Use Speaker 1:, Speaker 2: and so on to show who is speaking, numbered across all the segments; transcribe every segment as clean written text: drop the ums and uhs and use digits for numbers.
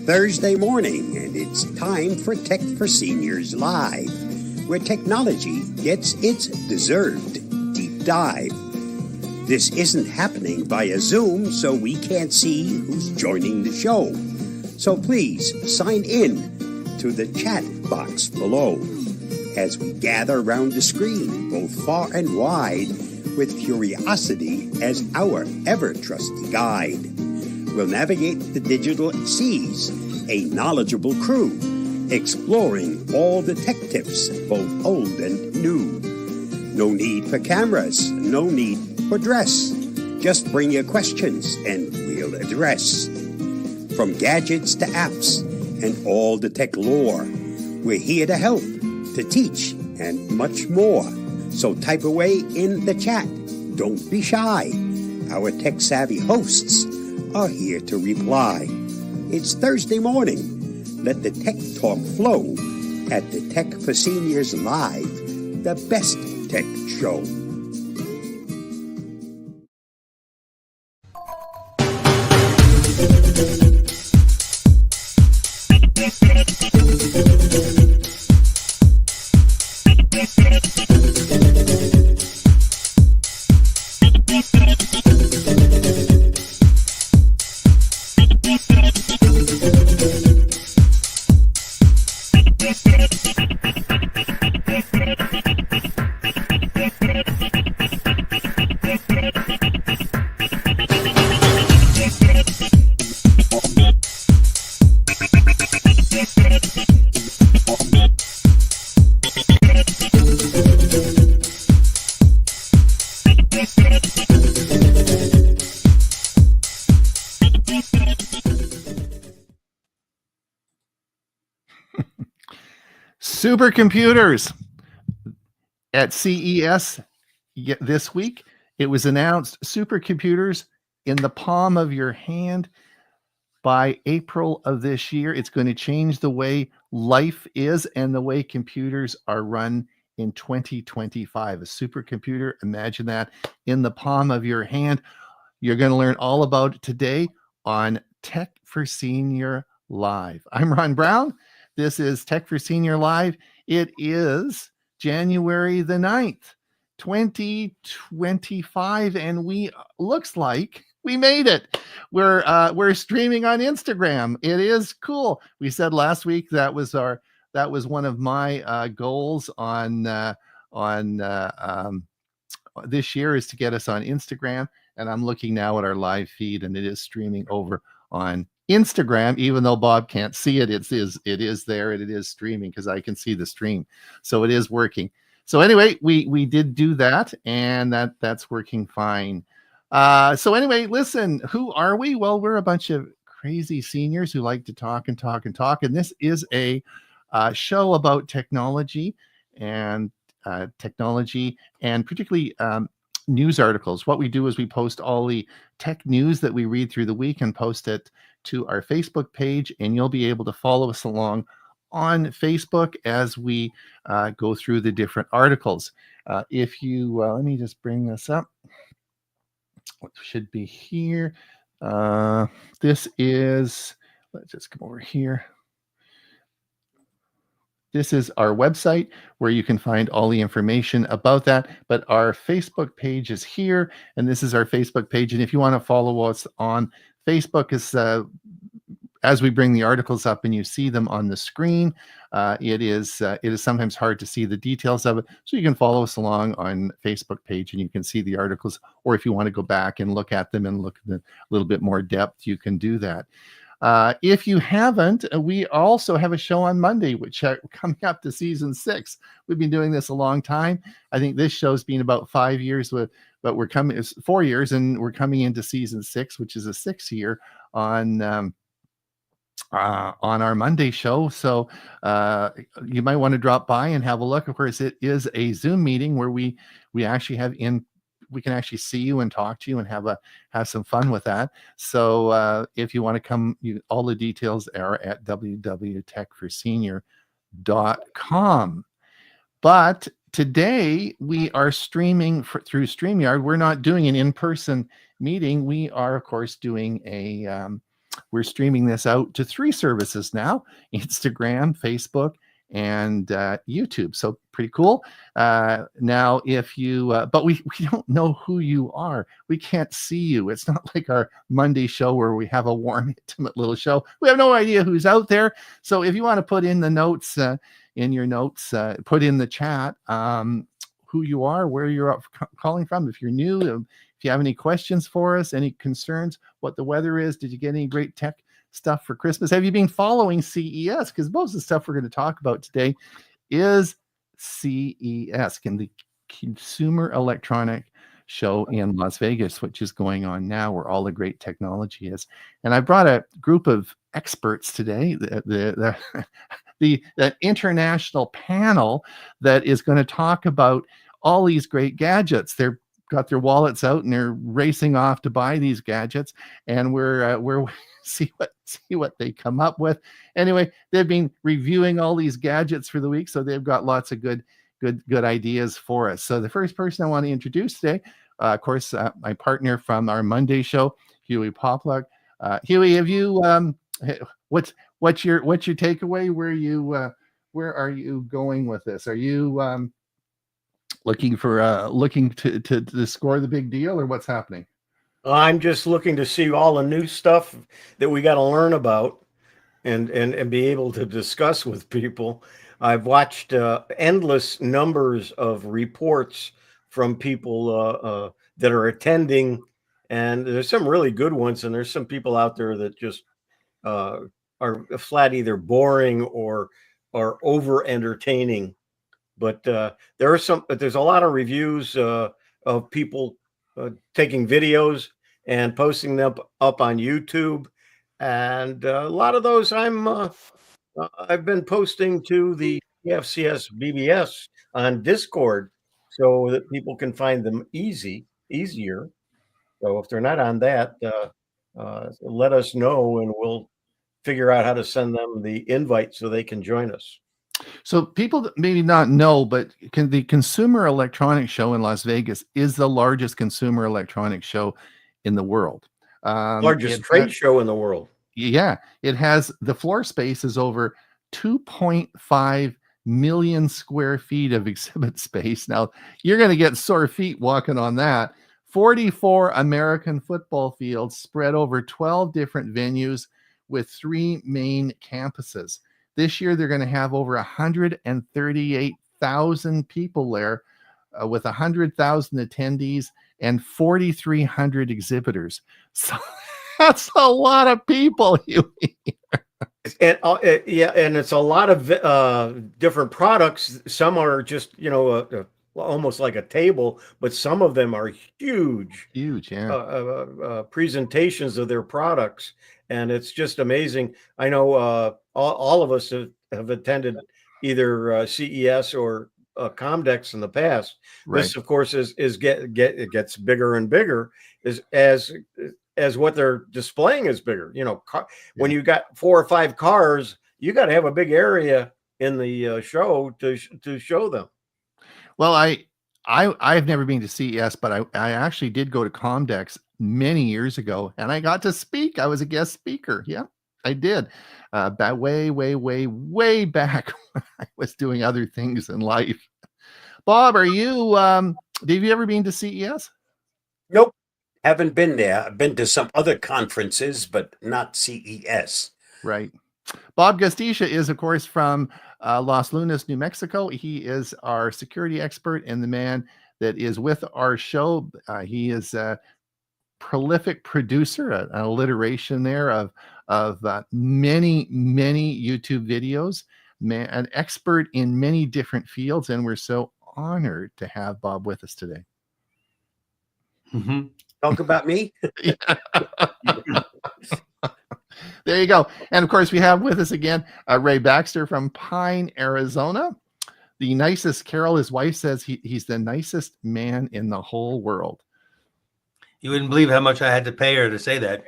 Speaker 1: Thursday morning, and it's time for Tech for Seniors Live, where technology gets its deserved deep dive. This isn't happening via Zoom, so we can't see who's joining the show. So please sign in to the chat box below as we gather around the screen, both far and wide, with curiosity as our ever-trusty guide. We'll navigate the digital seas, a knowledgeable crew, exploring all the tech tips, both old and new. No need for cameras, no need for dress. Just bring your questions and we'll address. From gadgets to apps and all the tech lore, we're here to help, to teach, and much more. So type away in the chat. Don't be shy. Our tech-savvy hosts are here to reply. It's Thursday morning. Let the tech talk flow at the Tech for Seniors Live, the best tech show.
Speaker 2: Supercomputers at CES this week. It was announced supercomputers in the palm of your hand by April of this year. It's going to change the way life is and the way computers are run in 2025. A supercomputer, imagine that, in the palm of your hand. You're going to learn all about it today on Tech for Senior Live. I'm Ron Brown. This is Tech for Senior Live. It is January the 9th, 2025, and looks like we made it. We're streaming on Instagram. It is cool. We said last week that was one of my goals on this year, is to get us on Instagram, and I'm looking now at our live feed, and it is streaming over on Instagram. Even though Bob can't see it, it is there, and it is streaming because I can see the stream, so it is working. So anyway, we did do that, and that's working fine. So anyway, listen, who are we? Well, we're a bunch of crazy seniors who like to talk and talk and talk, and this is a show about technology and particularly news articles. What we do is we post all the tech news that we read through the week and post it to our Facebook page, and you'll be able to follow us along on Facebook as we go through the different articles. If you let me just bring this up. What should be here? This is, let's just come over here. This is our website where you can find all the information about that. But our Facebook page is here, and this is our Facebook page. And if you want to follow us on Facebook, as we bring the articles up and you see them on the screen, it is sometimes hard to see the details of it. So you can follow us along on Facebook page, and you can see the articles. Or if you want to go back and look at them and look at a little bit more depth, you can do that. If you haven't, we also have a show on Monday, which are coming up to season 6. We've been doing this a long time. I think this show's been about 5 years, but it's 4 years, and we're coming into season 6, which is a 6th year on our Monday show. So you might want to drop by and have a look. Of course, it is a Zoom meeting where we actually we can actually see you and talk to you and have some fun with that. So if you want to come, all the details are at www.techforsenior.com. But today we are streaming through StreamYard. We're not doing an in-person meeting. We are, of course, doing a we're streaming this out to 3 services now: Instagram, Facebook, and YouTube. So pretty cool. Now, if you, but we don't know who you are. We can't see you. It's not like our Monday show where we have a warm, intimate little show. We have no idea who's out there. So if you want to put in the notes, put in the chat who you are, where you're calling from. If you're new, if you have any questions for us, any concerns, what the weather is, did you get any great tech stuff for Christmas? Have you been following CES? Because most of the stuff we're going to talk about today is CES, and the Consumer Electronic Show in Las Vegas, which is going on now, where all the great technology is. And I brought a group of experts today, the international panel that is going to talk about all these great gadgets. They're got their wallets out and they're racing off to buy these gadgets, and we're see what they come up with. Anyway, they've been reviewing all these gadgets for the week, so they've got lots of good ideas for us. So the first person I want to introduce today, of course, my partner from our Monday show, Hewie Poplock. Hewie, have you what's your takeaway? Where are you going with this? Are you looking to score the big deal, or what's happening?
Speaker 3: I'm just looking to see all the new stuff that we got to learn about and be able to discuss with people. I've watched endless numbers of reports from people that are attending, and there's some really good ones, and there's some people out there that just are flat either boring or over entertaining. But there's a lot of reviews of people taking videos and posting them up on YouTube, and a lot of those I've been posting to the FCS BBS on Discord so that people can find them easier. So if they're not on that, let us know and we'll figure out how to send them the invite so they can join us.
Speaker 2: So people that maybe not know, but the Consumer Electronics Show in Las Vegas is the largest consumer electronics show in the world.
Speaker 3: Largest trade show in the world.
Speaker 2: Yeah, it has, the floor space is over 2.5 million square feet of exhibit space. Now, you're going to get sore feet walking on that. 44 American football fields spread over 12 different venues with 3 main campuses. This year, they're going to have over 138,000 people there with 100,000 attendees and 4,300 exhibitors. So that's a lot of people.
Speaker 3: And and it's a lot of different products. Some are just, almost like a table, but some of them are huge, presentations of their products. And it's just amazing. I know all of us have attended either CES or Comdex in the past. Right. This, of course, it gets bigger and bigger as what they're displaying is bigger. When you got 4 or 5 cars, you got to have a big area in the show to show them.
Speaker 2: Well, I've never been to CES, but I actually did go to Comdex many years ago, and I got to speak. I was a guest speaker. Yeah, I did. Way back when I was doing other things in life. Bob, have you ever been to CES?
Speaker 1: Nope. Haven't been there. I've been to some other conferences, but not CES.
Speaker 2: Right. Bob Gostischa is, of course, from Los Lunas, New Mexico. He is our security expert and the man that is with our show. He is a prolific producer, an alliteration there of many YouTube videos, an expert in many different fields, and we're so honored to have Bob with us today.
Speaker 1: Mm-hmm. Talk about me.
Speaker 2: There you go. And of course, we have with us again Ray Baxter from Pine, Arizona. The nicest, Carol, his wife, says he's the nicest man in the whole world.
Speaker 4: You wouldn't believe how much I had to pay her to say that.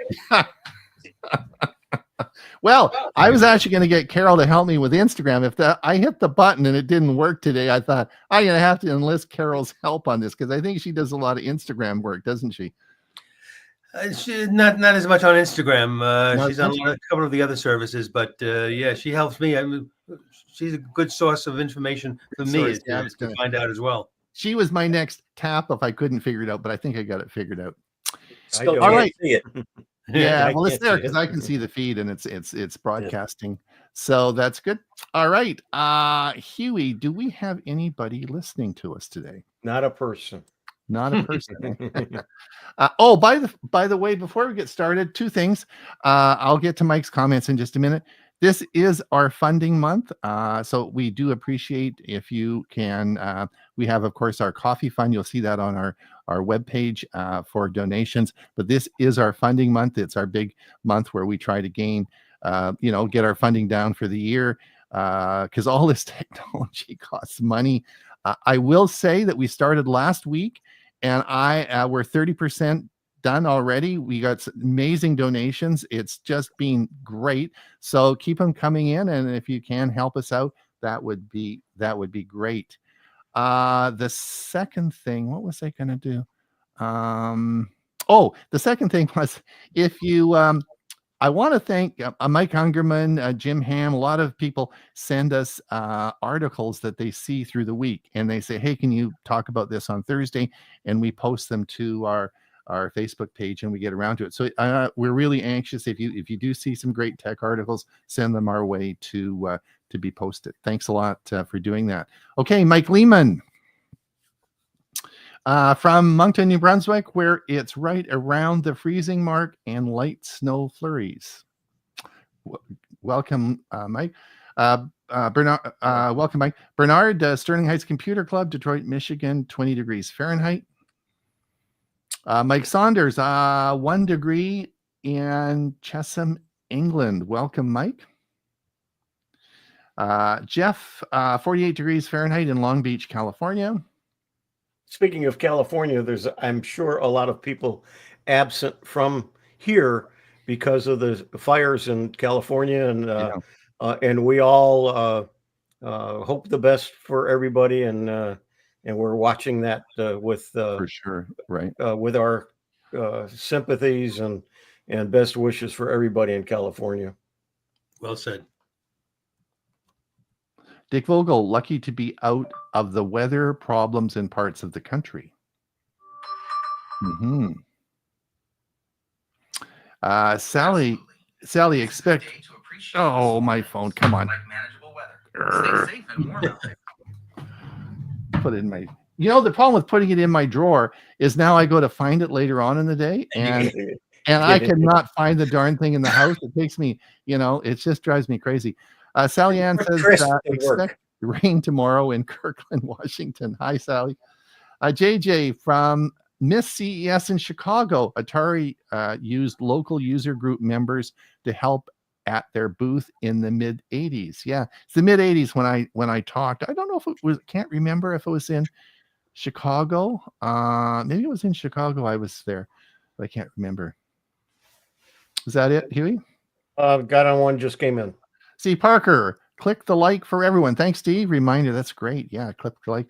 Speaker 2: Well, I was actually going to get Carol to help me with Instagram. If I hit the button and it didn't work today, I thought I'm going to have to enlist Carol's help on this because I think she does a lot of Instagram work, doesn't she?
Speaker 4: Not as much on Instagram.
Speaker 2: Not
Speaker 4: She's
Speaker 2: as
Speaker 4: on
Speaker 2: much?
Speaker 4: a couple of the other services, but yeah, she helps me. She's a good source of information for me
Speaker 2: Source, yeah,
Speaker 4: to find out as well.
Speaker 2: she was my next tap if I couldn't figure it out, but I think I got it figured out.
Speaker 3: Still
Speaker 2: All
Speaker 3: can't
Speaker 2: right.
Speaker 3: see it.
Speaker 2: Yeah,
Speaker 3: I
Speaker 2: well, it's
Speaker 3: can't
Speaker 2: there
Speaker 3: see
Speaker 2: because
Speaker 3: it.
Speaker 2: I can see the feed and it's broadcasting. So that's good. All right. Hewie, do we have anybody listening to us today?
Speaker 3: Not a person.
Speaker 2: Not a person. Oh, by the way, before we get started, two things. I'll get to Mike's comments in just a minute. This is our funding month, so we do appreciate if you can. We have, of course, our coffee fund. You'll see that on our webpage for donations. But this is our funding month. It's our big month where we try to gain, get our funding down for the year because all this technology costs money. I will say that we started last week, and we're 30% done already. We got amazing donations. It's just been great. So keep them coming in, and if you can help us out, that would be great. The second thing, what was I going to do? The second thing was if you I want to thank Mike Ungerman, Jim Ham. A lot of people send us articles that they see through the week, and they say, "Hey, can you talk about this on Thursday?" And we post them to our Facebook page, and we get around to it. So we're really anxious. If you do see some great tech articles, send them our way to be posted. Thanks a lot for doing that. Okay, Mike Lehman. From Moncton, New Brunswick, where it's right around the freezing mark and light snow flurries. Welcome, Mike. Bernard, welcome, Mike. Bernard, Sterling Heights Computer Club, Detroit, Michigan, 20 degrees Fahrenheit. Mike Saunders, 1 degree in Chesham, England. Welcome, Mike. Jeff, 48 degrees Fahrenheit in Long Beach, California.
Speaker 3: Speaking of California, I'm sure a lot of people absent from here because of the fires in California, and we all hope the best for everybody, and we're watching that with
Speaker 2: for sure, right?
Speaker 3: With our sympathies and best wishes for everybody in California.
Speaker 4: Well said.
Speaker 2: Dick Vogel, lucky to be out of the weather problems in parts of the country. Sally, expect. Oh, my phone! Come on. Stay safe and warm out there. Put it in my. The problem with putting it in my drawer is now I go to find it later on in the day, and I cannot find the darn thing in the house. It takes me, it just drives me crazy. Sally Ann says, expect rain tomorrow in Kirkland, Washington. Hi, Sally. JJ from Miss CES in Chicago. Atari used local user group members to help at their booth in the mid 80s. Yeah, it's the mid 80s when I talked. I don't know if it was, can't remember if it was in Chicago. Maybe it was in Chicago. I was there, but I can't remember. Is that it, Huey?
Speaker 3: Got on one, just came in.
Speaker 2: See, Parker, click the like for everyone. Thanks, Steve. Reminder, that's great. Yeah, click the like.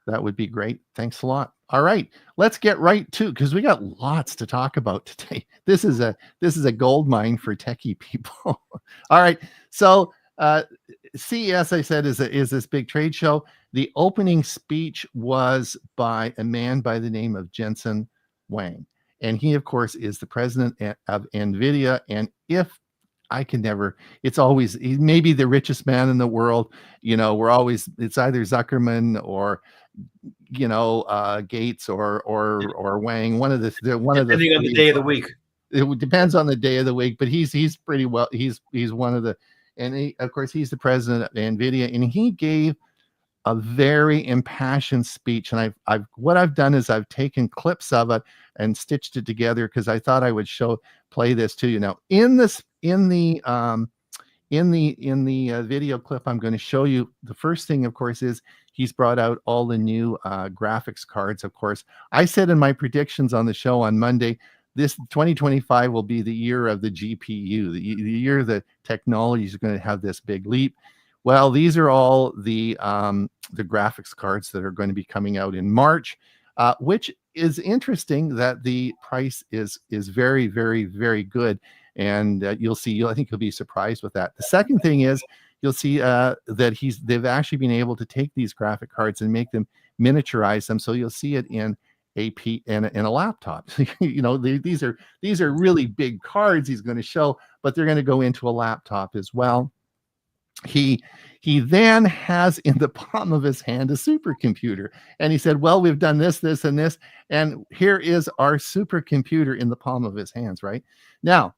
Speaker 2: That would be great. Thanks a lot. All right, let's get right to, because we got lots to talk about today. This is a gold mine for techie people. All right, so CES, I said, is this big trade show. The opening speech was by a man by the name of Jensen Huang, and he, of course, is the president of NVIDIA. And if I can never, it's always, he may be the richest man in the world. We're always, it's either Zuckerman or, Gates or Wang, one of the
Speaker 4: depending on the day of the week.
Speaker 2: It depends on the day of the week, but he's pretty well, he's one of the, and of course he's the president of NVIDIA, and he gave a very impassioned speech. And what I've done is I've taken clips of it and stitched it together because I thought I would play this to you. Now, in the video clip I'm going to show you, the first thing, of course, is he's brought out all the new graphics cards. Of course, I said in my predictions on the show on Monday, this 2025 will be the year of the GPU, the year that technology is going to have this big leap. Well, these are all the graphics cards that are going to be coming out in March, which is interesting that the price is very, very, very good. And you'll see, I think you'll be surprised with that. The second thing is you'll see that they've actually been able to take these graphic cards and make them, miniaturize them. So you'll see it in in a laptop. You know, these are really big cards he's going to show, but they're going to go into a laptop as well. He then has in the palm of his hand a supercomputer, and he said, well, we've done this, this, and this, and here is our supercomputer in the palm of his hands. Right now,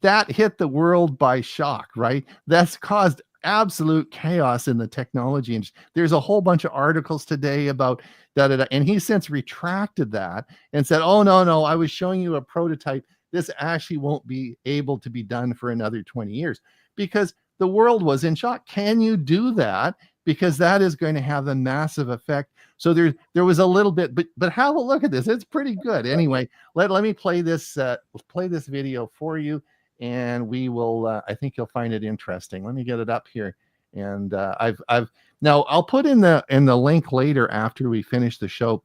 Speaker 2: that hit the world by shock, right? That's caused absolute chaos in the technology. And there's a whole bunch of articles today about da. And he's since retracted that and said, oh, no, I was showing you a prototype. This actually won't be able to be done for another 20 years because the world was in shock. Can you do that? Because that is going to have a massive effect. So there was a little bit, but have a look at this. It's pretty good. Anyway, let me play this video for you. And we will, I think you'll find it interesting. Let me get it up here. And now I'll put in the link later after we finish the show,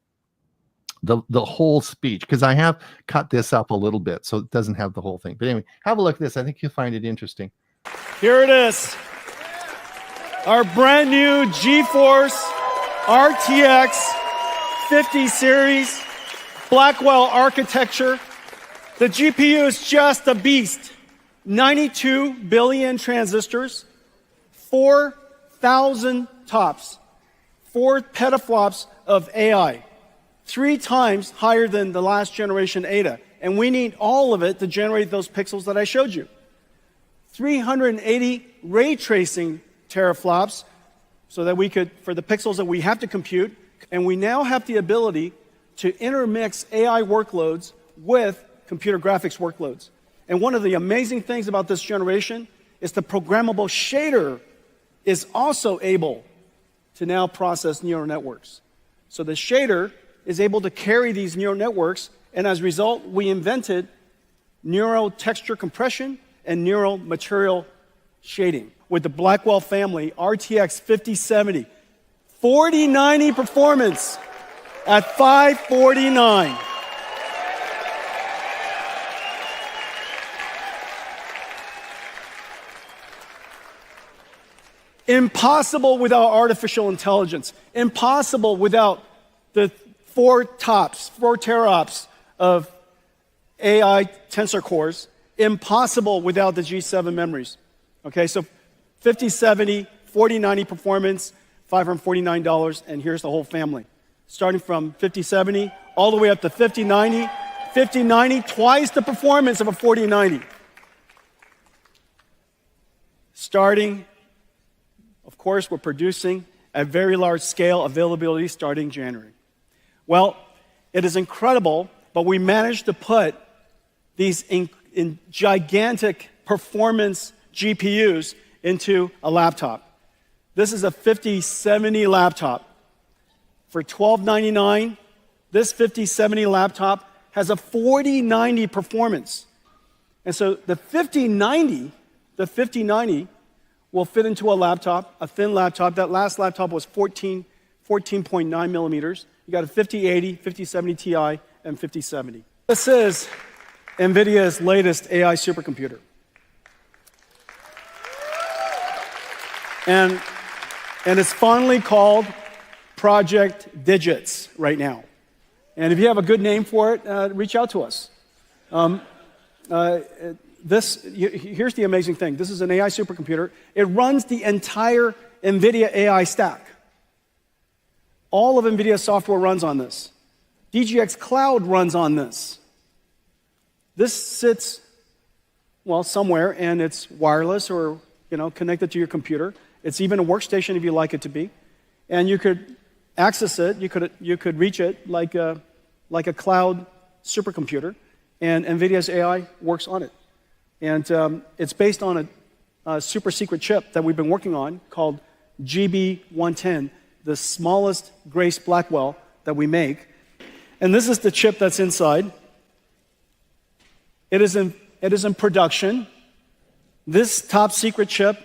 Speaker 2: the whole speech, because I have cut this up a little bit, so it doesn't have the whole thing. But anyway, have a look at this. I think you'll find it interesting.
Speaker 5: Here it is. Our brand new GeForce RTX 50 series Blackwell architecture. The GPU is just a beast. 92 billion transistors, 4,000 TOPS, 4 petaflops of AI, 3 times higher than the last generation Ada. And we need all of it to generate those pixels that I showed you. 380 ray tracing teraflops so that we could, for the pixels that we have to compute, and we now have the ability to intermix AI workloads with computer graphics workloads. And one of the amazing things about this generation is the programmable shader is also able to now process neural networks. So the shader is able to carry these neural networks, and as a result, we invented neural texture compression and neural material shading with the Blackwell family RTX 5070. 4090 performance at 549. Impossible without artificial intelligence. Impossible without the 4 teraops of AI tensor cores. Impossible without the G7 memories. Okay, so 5070, 4090 performance, $549, and here's the whole family. Starting from 5070 all the way up to 5090. 5090, twice the performance of a 4090. Starting, of course, we're producing at very large scale availability starting January. Well, it is incredible, but we managed to put these in gigantic performance GPUs into a laptop. This is a 5070 laptop. For $1299, this 5070 laptop has a 4090 performance. And so the 5090 will fit into a laptop, a thin laptop. That last laptop was 14.9 millimeters. You got a 5080, 5070 Ti, and 5070. This is NVIDIA's latest AI supercomputer. And it's fondly called Project Digits right now. And if you have a good name for it, reach out to us. Here's the amazing thing. This is an AI supercomputer. It runs the entire NVIDIA AI stack. All of NVIDIA software runs on this. DGX Cloud runs on this. This sits, well, somewhere, and it's wireless or, connected to your computer. It's even a workstation if you like it to be. And you could access it, you could reach it like a cloud supercomputer, and NVIDIA's AI works on it. And it's based on a super secret chip that we've been working on called GB110, the smallest Grace Blackwell that we make. And this is the chip that's inside. It is in production. This top secret chip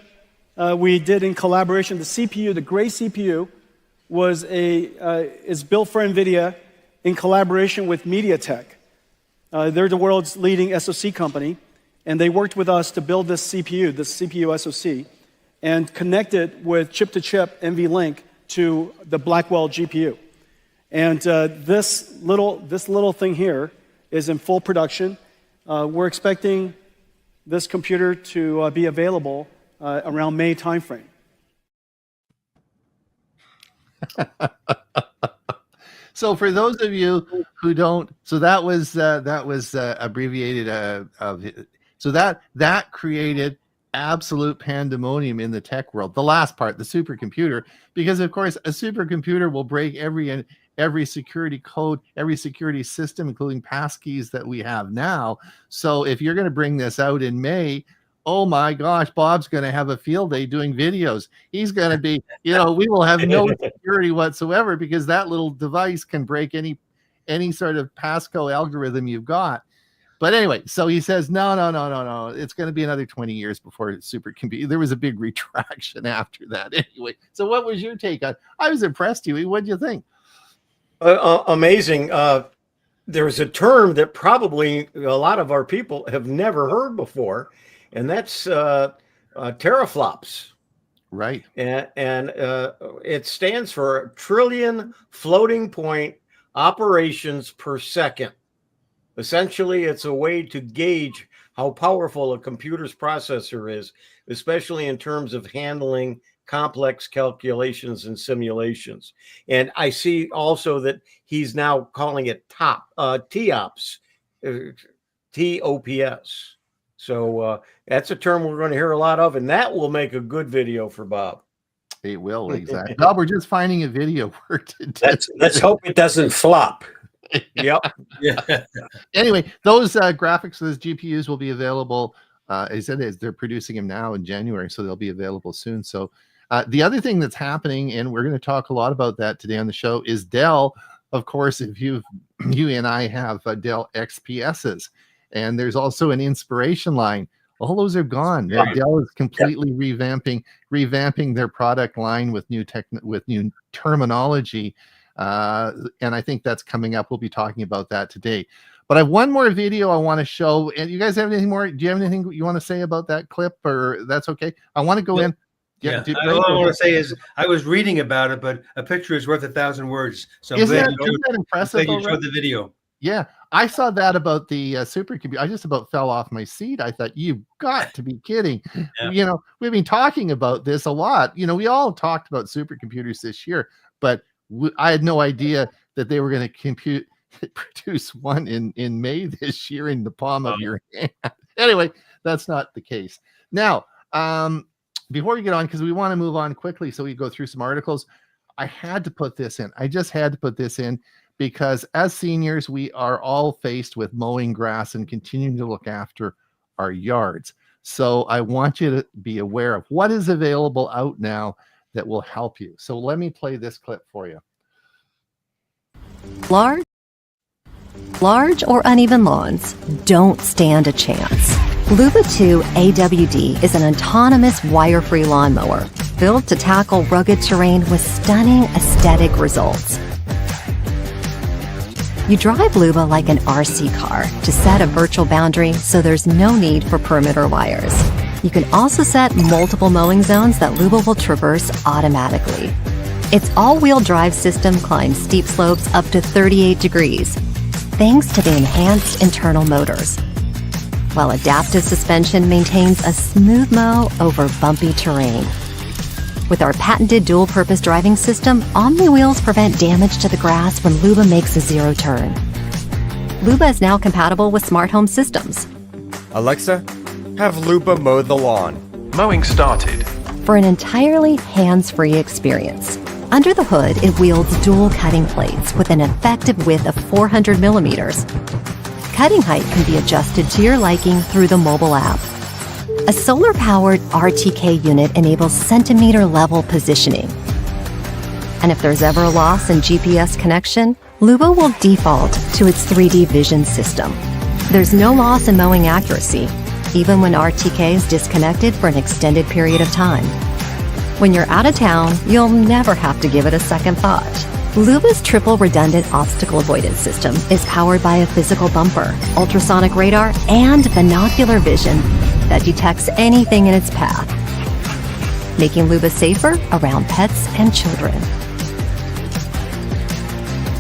Speaker 5: we did in collaboration. The CPU, the Grace CPU, is built for NVIDIA in collaboration with MediaTek. They're the world's leading SoC company, and they worked with us to build this CPU SoC, and connect it with chip-to-chip NVLink to the Blackwell GPU. And this little thing here is in full production. We're expecting this computer to be available around May timeframe.
Speaker 2: So for those of you who don't, so that was abbreviated. So that created absolute pandemonium in the tech world. The last part, the supercomputer, because of course a supercomputer will break every security code, every security system, including passkeys that we have now. So if you're going to bring this out in May, oh my gosh, Bob's going to have a field day doing videos. He's going to be, we will have no security whatsoever because that little device can break any sort of passcode algorithm you've got. But anyway, so he says, no. It's going to be another 20 years before it's supercomputer. There was a big retraction after that anyway. So what was your take on? I was impressed, Hewie. What do you think?
Speaker 3: Amazing. There's a term that probably a lot of our people have never heard before, and that's teraflops.
Speaker 2: Right.
Speaker 3: And it stands for trillion floating point operations per second. Essentially, it's a way to gauge how powerful a computer's processor is, especially in terms of handling complex calculations and simulations. And I see also that he's now calling it TOPS, TOPS. So that's a term we're going to hear a lot of, and that will make a good video for Bob.
Speaker 2: It will, exactly. Bob, we're just finding a video for today.
Speaker 1: Let's hope it doesn't flop.
Speaker 3: Yep.
Speaker 4: Yeah.
Speaker 2: Anyway, those graphics for those GPUs will be available. As it is, they're producing them now in January, so they'll be available soon. So the other thing that's happening, and we're going to talk a lot about that today on the show, is Dell. Of course, if you and I have Dell XPSs, and there's also an Inspiration line. All those are gone.
Speaker 1: Right.
Speaker 2: Dell is completely revamping their product line with new terminology. And I think that's coming up. We'll be talking about that today. But I have one more video I want to show. And you guys have anything more? Do you have anything you want to say about that clip, or that's okay? I want to go in.
Speaker 4: Yeah. All I want to say is I was reading about it, but a picture is worth 1,000 words. So I'm glad
Speaker 2: that impressive?
Speaker 4: you showed the video.
Speaker 2: Yeah, I saw that about the supercomputer. I just about fell off my seat. I thought, you've got to be kidding. Yeah. We've been talking about this a lot. We all talked about supercomputers this year, but I had no idea that they were going to produce one in May this year in the palm of your hand. Anyway, that's not the case. Now, before we get on, because we want to move on quickly so we go through some articles, I had to put this in. I just had to put this in because as seniors, we are all faced with mowing grass and continuing to look after our yards. So I want you to be aware of what is available out now that will help you. So let me play this clip for you.
Speaker 6: Large or uneven lawns don't stand a chance. Luba 2 AWD is an autonomous wire-free lawnmower built to tackle rugged terrain with stunning aesthetic results. You drive Luba like an RC car to set a virtual boundary so there's no need for perimeter wires. You can also set multiple mowing zones that Luba will traverse automatically. Its all-wheel drive system climbs steep slopes up to 38 degrees, thanks to the enhanced internal motors, while adaptive suspension maintains a smooth mow over bumpy terrain. With our patented dual-purpose driving system, Omni wheels prevent damage to the grass when Luba makes a zero turn. Luba is now compatible with smart home systems.
Speaker 7: Alexa, have Luba mow the lawn.
Speaker 8: Mowing started.
Speaker 6: For an entirely hands-free experience. Under the hood, it wields dual cutting plates with an effective width of 400 millimeters. Cutting height can be adjusted to your liking through the mobile app. A solar-powered RTK unit enables centimeter-level positioning. And if there's ever a loss in GPS connection, Luba will default to its 3D vision system. There's no loss in mowing accuracy, even when RTK is disconnected for an extended period of time. When you're out of town, you'll never have to give it a second thought. Luba's triple redundant obstacle avoidance system is powered by a physical bumper, ultrasonic radar, and binocular vision that detects anything in its path, making Luba safer around pets and children.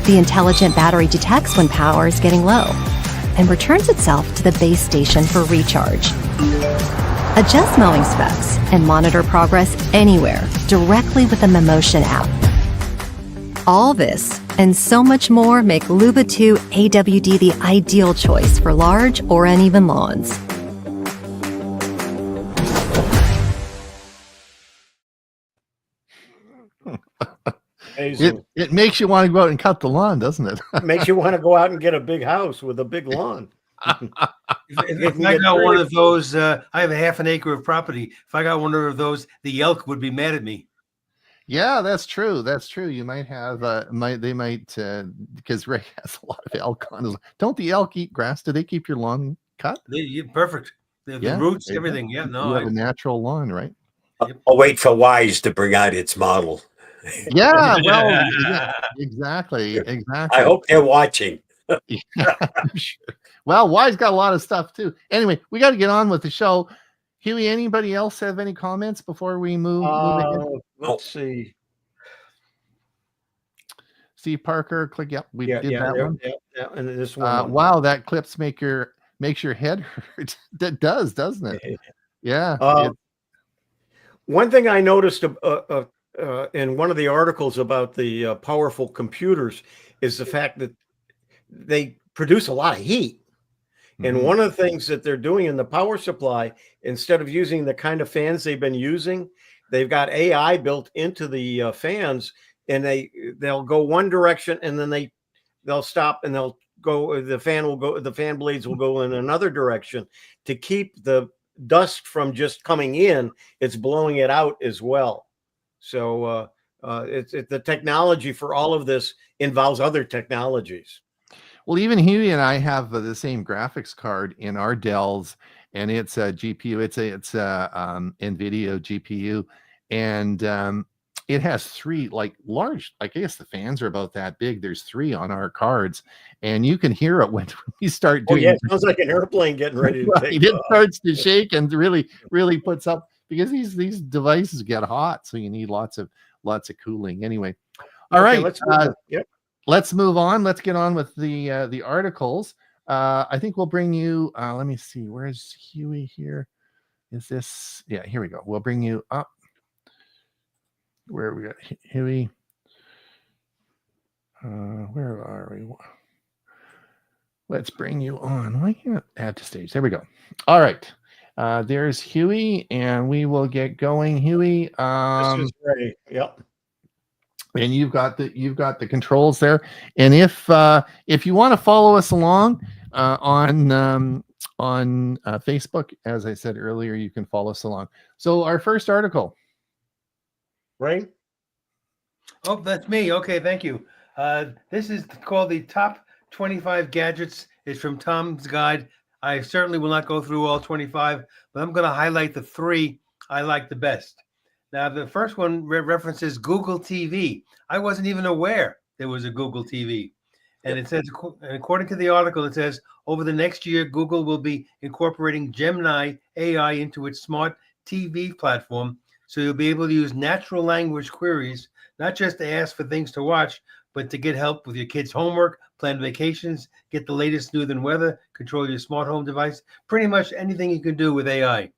Speaker 6: The intelligent battery detects when power is getting low and returns itself to the base station for recharge. Adjust mowing specs and monitor progress anywhere directly with the Memotion app. All this and so much more make Luba 2 AWD the ideal choice for large or uneven lawns.
Speaker 3: Amazing.
Speaker 2: It makes you want to go out and cut the lawn, doesn't it?
Speaker 3: Makes you want to go out and get a big house with a big lawn.
Speaker 4: If I got one of those, I have a half an acre of property. If I got one of those, the elk would be mad at me.
Speaker 2: Yeah, that's true. That's true. You might have, because Ray has a lot of elk on his. Don't the elk eat grass? Do they keep your lawn cut?
Speaker 4: Perfect. The roots,
Speaker 2: there you go.
Speaker 4: everything. Yeah,
Speaker 2: You
Speaker 4: no.
Speaker 2: have a natural lawn, right?
Speaker 1: I'll wait for Wise to bring out its model.
Speaker 2: Yeah, well, exactly.
Speaker 1: I hope they're watching.
Speaker 2: Yeah, I'm sure. Well, Wise got a lot of stuff too. Anyway, we got to get on with the show. Hewie, anybody else have any comments before we move ahead?
Speaker 3: Let's see.
Speaker 2: Steve Parker, click. Yep, we did that
Speaker 3: there,
Speaker 2: one.
Speaker 3: Yeah, and this one.
Speaker 2: Wow, that clips makes your head hurt. That does, doesn't it? Yeah.
Speaker 3: One thing I noticed in one of the articles about the powerful computers is the fact that they produce a lot of heat. And one of the things that they're doing in the power supply, instead of using the kind of fans they've been using, they've got AI built into the fans, and they'll go one direction and then they'll stop and they'll go. The fan blades will go in another direction to keep the dust from just coming in. It's blowing it out as well. So the technology for all of this involves other technologies.
Speaker 2: Well, even Hewie and I have the same graphics card in our Dells, and it's a GPU. It's a NVIDIA GPU, and it has three large. I guess the fans are about that big. There's three on our cards, and you can hear it when we start doing.
Speaker 3: Oh yeah, it sounds like an airplane getting ready to take
Speaker 2: it
Speaker 3: off.
Speaker 2: starts to shake and really puts up, because these devices get hot, so you need lots of cooling. Anyway, all right. Let's move on. Let's get on with the articles. I think we'll bring you. Let me see. Where's Hewie here? Is this? Yeah, here we go. We'll bring you up. Where we got Hewie? Where are we? Let's bring you on. Why can't I add to stage? There we go. All right. There's Hewie, and we will get going. Hewie.
Speaker 3: This is ready. Yep.
Speaker 2: And you've got the controls there. And if you want to follow us along on Facebook, as I said earlier, you can follow us along. So our first article.
Speaker 3: Right.
Speaker 4: Oh, that's me. Okay, thank you. This is called the Top 25 Gadgets. It's from Tom's Guide. I certainly will not go through all 25, but I'm going to highlight the 3 I like the best. Now, the first one references Google TV. I wasn't even aware there was a Google TV. And it says, according to the article, it says, over the next year, Google will be incorporating Gemini AI into its smart TV platform. So you'll be able to use natural language queries, not just to ask for things to watch, but to get help with your kids' homework, plan vacations, get the latest news and weather, control your smart home device, pretty much anything you can do with AI.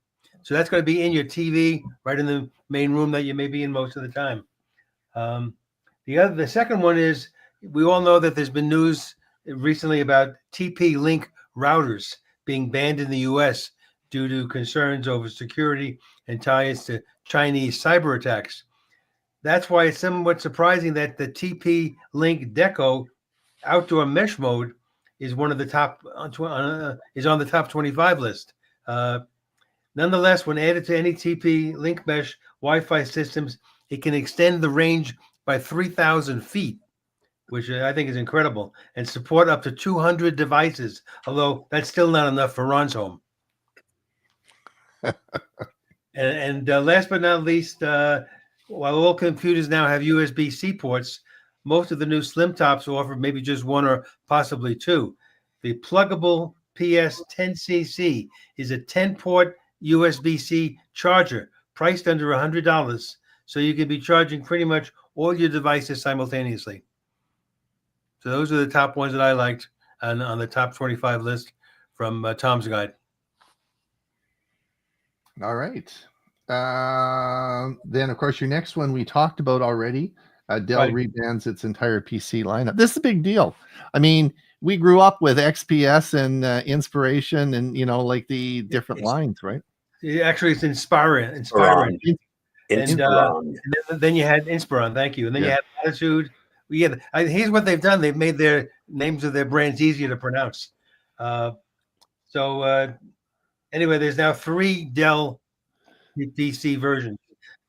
Speaker 4: So that's going to be in your TV, right in the main room that you may be in most of the time. The second one is, we all know that there's been news recently about TP-Link routers being banned in the U.S. due to concerns over security and ties to Chinese cyber attacks. That's why it's somewhat surprising that the TP-Link Deco outdoor mesh mode is one of the top is on the top 25 list. Nonetheless, when added to any TP-Link mesh Wi-Fi systems, it can extend the range by 3,000 feet, which I think is incredible, and support up to 200 devices, although that's still not enough for Ron's home. and last but not least, while all computers now have USB-C ports, most of the new slim tops offer maybe just one or possibly two. The pluggable PS10cc is a 10-port USB-C charger priced under $100, so you can be charging pretty much all your devices simultaneously. So those are the top ones that I liked on the top 25 list from Tom's Guide.
Speaker 2: All right. Then, of course, your next one we talked about already. Dell rebrands its entire PC lineup. This is a big deal. I mean, we grew up with XPS and Inspiration and, like the different lines, right?
Speaker 4: Actually, it's Inspiron. And then you had Inspiron, thank you. And then you had Latitude. Here's what they've done. They've made their names of their brands easier to pronounce. Anyway, there's now 3 Dell PC versions.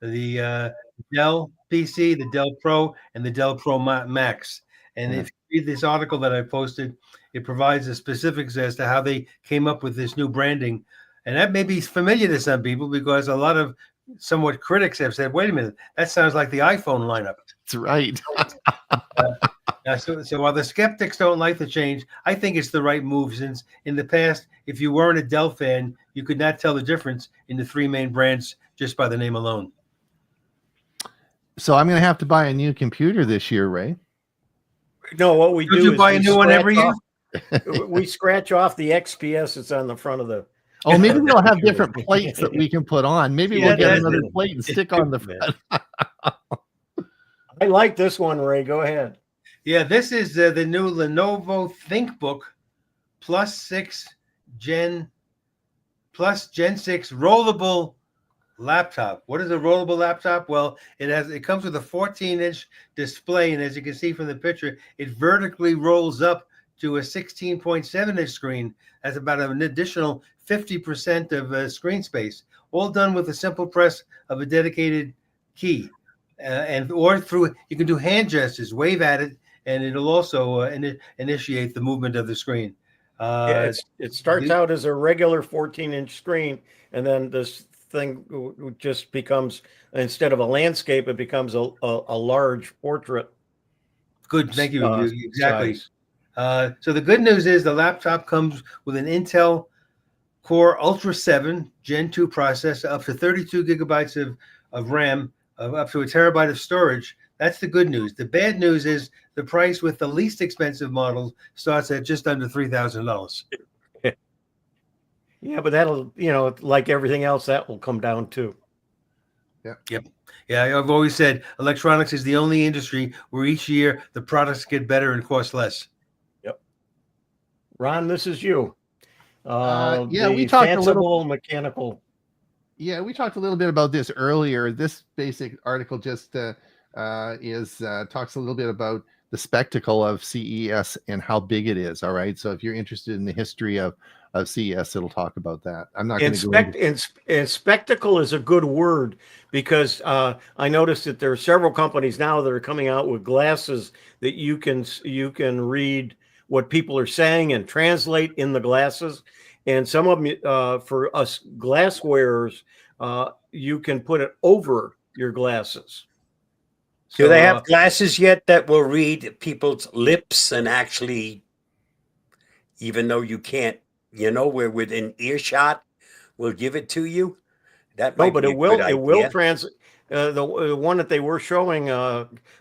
Speaker 4: The Dell PC, the Dell Pro, and the Dell Pro Max. And if you read this article that I posted, it provides the specifics as to how they came up with this new branding. And that may be familiar to some people because a lot of somewhat critics have said, wait a minute, that sounds like the iPhone lineup.
Speaker 2: That's right.
Speaker 4: So while the skeptics don't like the change, I think it's the right move, since in the past, if you weren't a Dell fan, you could not tell the difference in the 3 main brands just by the name alone.
Speaker 2: So I'm going to have to buy a new computer this year, Ray.
Speaker 3: No, what we do is
Speaker 4: buy a new one every year?
Speaker 3: We scratch off the XPS that's on the front of the.
Speaker 2: Oh, maybe they'll have different plates that we can put on. Maybe we'll get another plate and stick on the front.
Speaker 3: I like this one, Ray. Go ahead.
Speaker 4: Yeah, this is the new Lenovo ThinkBook Gen 6 rollable laptop. What is a rollable laptop? Well, it comes with a 14-inch display, and as you can see from the picture, it vertically rolls up to a 16.7-inch screen. That's about an additional 50% of screen space, all done with a simple press of a dedicated key. You can do hand gestures, wave at it, and it'll also initiate the movement of the screen.
Speaker 3: It starts out as a regular 14-inch screen, and then this thing just becomes, instead of a landscape, it becomes a large portrait.
Speaker 4: Good, thank you. Exactly. So the good news is the laptop comes with an Intel Core Ultra 7 Gen 2 processor, up to 32 gigabytes of RAM, up to a terabyte of storage. That's the good news. The bad news is the price with the least expensive model starts at just under $3,000.
Speaker 3: Yeah, but that'll, like everything else, that will come down too.
Speaker 4: Yep. Yeah, I've always said electronics is the only industry where each year the products get better and cost less.
Speaker 3: Yep. Ron, this is you.
Speaker 2: We talked a little
Speaker 3: mechanical.
Speaker 2: Yeah, we talked a little bit about this earlier. This basic article just talks a little bit about the spectacle of CES and how big it is. All right, so if you're interested in the history of CES, it'll talk about that. I'm not going to go into...
Speaker 3: spectacle is a good word, because I noticed that there are several companies now that are coming out with glasses that you can read what people are saying and translate in the glasses. And some of them, for us glass wearers, you can put it over your glasses.
Speaker 1: Do they have glasses yet that will read people's lips and actually, even though you can't, we're within earshot, will give it to you? That might be a good idea.
Speaker 3: It will translate. The one that they were showing,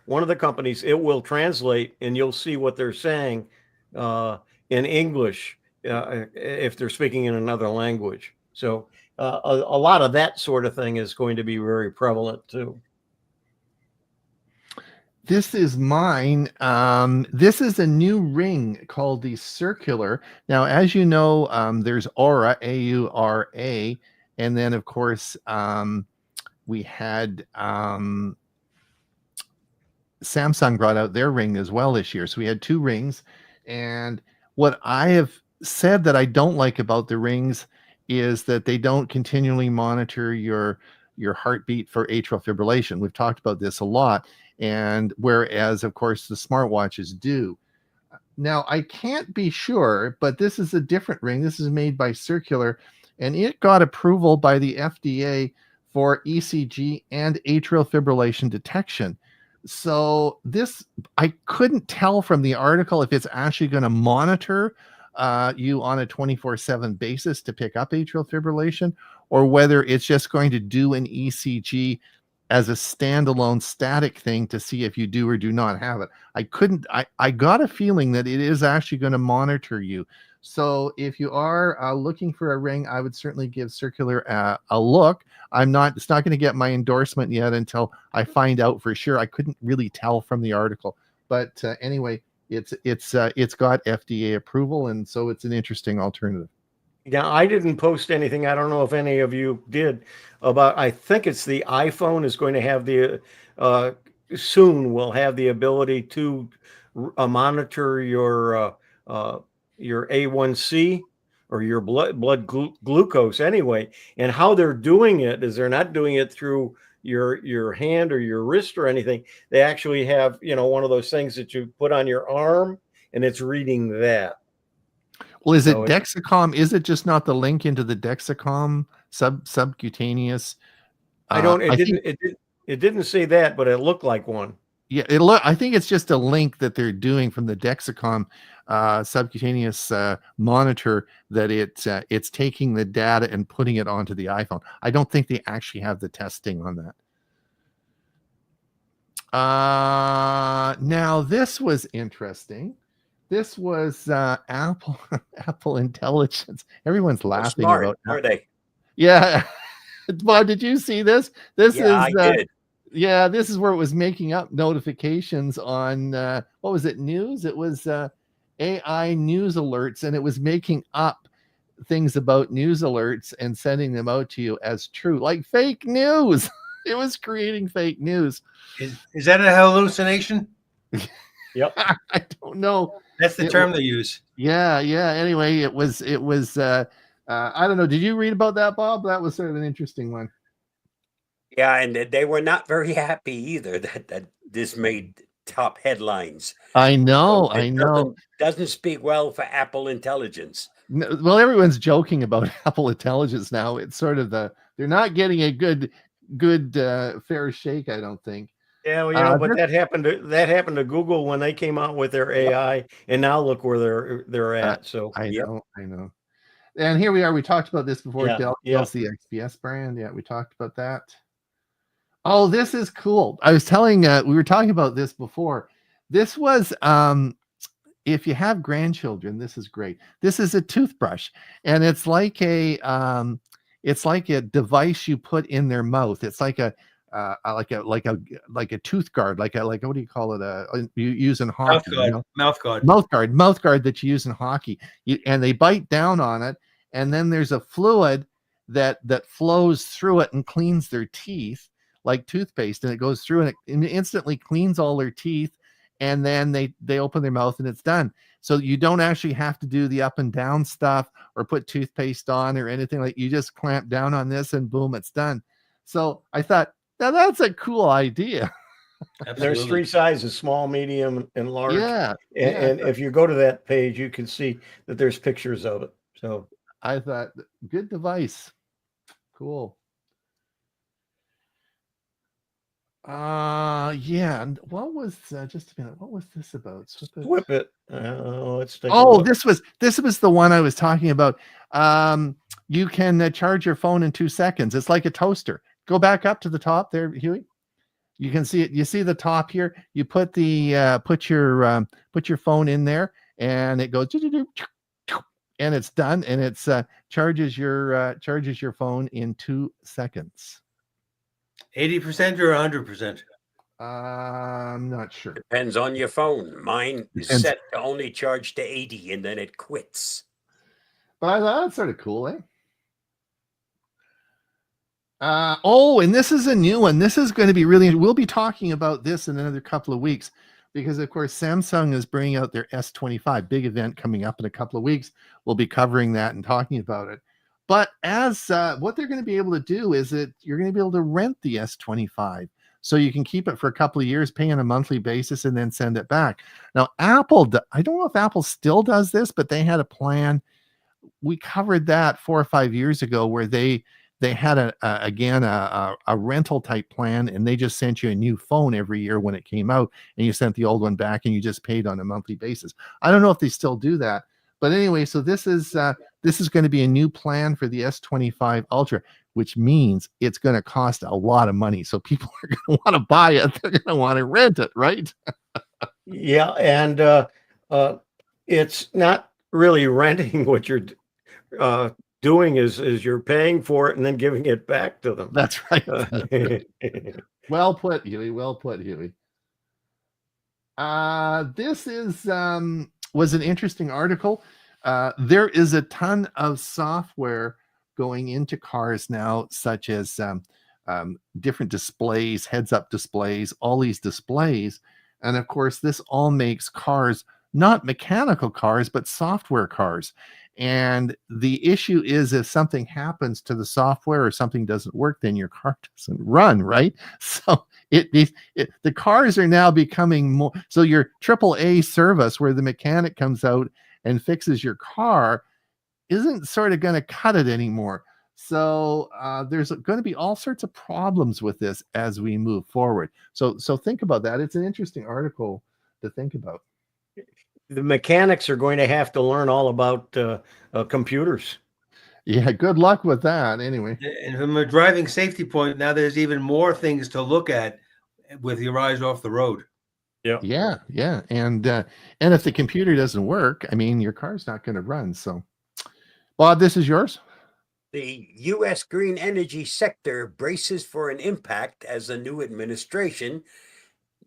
Speaker 3: one of the companies, it will translate, and you'll see what they're saying in English if they're speaking in another language. So a lot of that sort of thing is going to be very prevalent too.
Speaker 2: This is mine. This is a new ring called the Circular. Now, as you know, there's Aura, A-U-R-A, and then, of course, we had Samsung brought out their ring as well this year. So we had 2 rings. And what I have said that I don't like about the rings is that they don't continually monitor your heartbeat for atrial fibrillation. We've talked about this a lot. And whereas, of course, the smartwatches do. Now, I can't be sure, but this is a different ring. This is made by Circular, and it got approval by the FDA for ECG and atrial fibrillation detection. So this, I couldn't tell from the article if it's actually going to monitor you on a 24/7 basis to pick up atrial fibrillation, or whether it's just going to do an ECG as a standalone static thing to see if you do or do not have it. I got a feeling that it is actually going to monitor you. So if you are looking for a ring, I would certainly give Circular a look. It's not going to get my endorsement yet until I find out for sure. I couldn't really tell from the article, but anyway, it's got FDA approval, and so it's an interesting alternative.
Speaker 3: Yeah, I didn't post anything. I don't know if any of you did about, I think it's the iPhone is going to have soon will have the ability to monitor your A1C or your blood glucose anyway. And how they're doing it is they're not doing it through your hand or your wrist or anything. They actually have, one of those things that you put on your arm, and it's reading that.
Speaker 2: Well, is it Dexcom? Is it just not the link into the Dexcom subcutaneous?
Speaker 3: It didn't say that, but it looked like one.
Speaker 2: Yeah, I think it's just a link that they're doing from the Dexcom subcutaneous monitor that it's taking the data and putting it onto the iPhone. I don't think they actually have the testing on that. Now this was interesting. This was Apple Intelligence. Everyone's laughing about.
Speaker 1: Are they?
Speaker 2: Yeah. Bob, did you see this?
Speaker 1: I did.
Speaker 2: Yeah, this is where it was making up notifications on what was it? News. It was AI news alerts, and it was making up things about news alerts and sending them out to you as true, like fake news. It was creating fake news.
Speaker 4: Is that a hallucination?
Speaker 3: Yep.
Speaker 2: I don't know.
Speaker 4: That's the term they use.
Speaker 2: Yeah. Anyway, it was I don't know. Did you read about that, Bob? That was sort of an interesting one.
Speaker 1: Yeah, and they were not very happy either that this made top headlines.
Speaker 2: I know.
Speaker 1: Doesn't speak well for Apple Intelligence.
Speaker 2: No, well, everyone's joking about Apple Intelligence now. It's sort of they're not getting a good fair shake, I don't think.
Speaker 3: Yeah, well, but that happened to Google when they came out with their AI, and now look where they're at. So
Speaker 2: I know. And here we are. We talked about this before. Dell's the XPS brand. Yeah, we talked about that. Oh, this is cool. I was telling we were talking about this before. This was if you have grandchildren, this is great. This is a toothbrush, and it's like a device you put in their mouth. It's like a tooth guard, like what do you call it? You use in hockey.
Speaker 4: Mouth guard
Speaker 2: that you use in hockey. And they bite down on it, and then there's a fluid that flows through it and cleans their teeth like toothpaste, and it goes through and it instantly cleans all their teeth, and then they open their mouth and it's done. So you don't actually have to do the up and down stuff or put toothpaste on or anything. Like, you just clamp down on this and boom, it's done. So I thought, now that's a cool idea.
Speaker 3: There's 3 sizes: small, medium, and large.
Speaker 2: Yeah.
Speaker 3: And if you go to that page, you can see that there's pictures of it. So
Speaker 2: I thought, good device. Cool. Yeah. And what was just a minute? What was this about?
Speaker 3: Whip it. Let's take.
Speaker 2: This was the one I was talking about. You can charge your phone in 2 seconds. It's like a toaster. Go back up to the top there, Hewie. You can see it. You see the top here. You put the put your phone in there, and it goes, and it's done, and it's charges your phone in 2 seconds.
Speaker 4: 80% or 100%?
Speaker 2: I'm not sure.
Speaker 1: Depends on your phone. Mine is set to only charge to 80, and then it quits.
Speaker 2: But I thought that's sort of cool, eh? And this is a new one. This is going to be we'll be talking about this in another couple of weeks, because of course Samsung is bringing out their S25 big event coming up in a couple of weeks. We'll be covering that and talking about it. But as what they're going to be able to do is that you're going to be able to rent the S25, so you can keep it for a couple of years, pay on a monthly basis, and then send it back. Now, Apple, I don't know if Apple still does this, but they had a plan. We covered that 4 or 5 years ago where they they had a rental type plan, and they just sent you a new phone every year when it came out, and you sent the old one back, and you just paid on a monthly basis. I don't know if they still do that, but anyway, so this is going to be a new plan for the S25 Ultra, which means it's going to cost a lot of money. So people are going to want to buy it. They're going to want to rent it, right?
Speaker 3: Yeah, and it's not really renting. What you're doing is you're paying for it and then giving it back to them.
Speaker 2: That's right. Well put, Hewie. Well put, Hewie. This was an interesting article. There is a ton of software going into cars now, such as different displays, heads-up displays, all these displays. And of course, this all makes cars not mechanical cars, but software cars. And the issue is, if something happens to the software or something doesn't work, then your car doesn't run, right? So the cars are now becoming more. So your AAA service, where the mechanic comes out and fixes your car, isn't sort of going to cut it anymore. So there's going to be all sorts of problems with this as we move forward. So think about that. It's an interesting article to think about.
Speaker 3: The mechanics are going to have to learn all about computers.
Speaker 2: Yeah, good luck with that. Anyway,
Speaker 4: And from a driving safety point, now there's even more things to look at with your eyes off the road.
Speaker 2: Yeah. And if the computer doesn't work, I mean, your car's not going to run. So, Bob, this is yours.
Speaker 1: The U.S. green energy sector braces for an impact as the new administration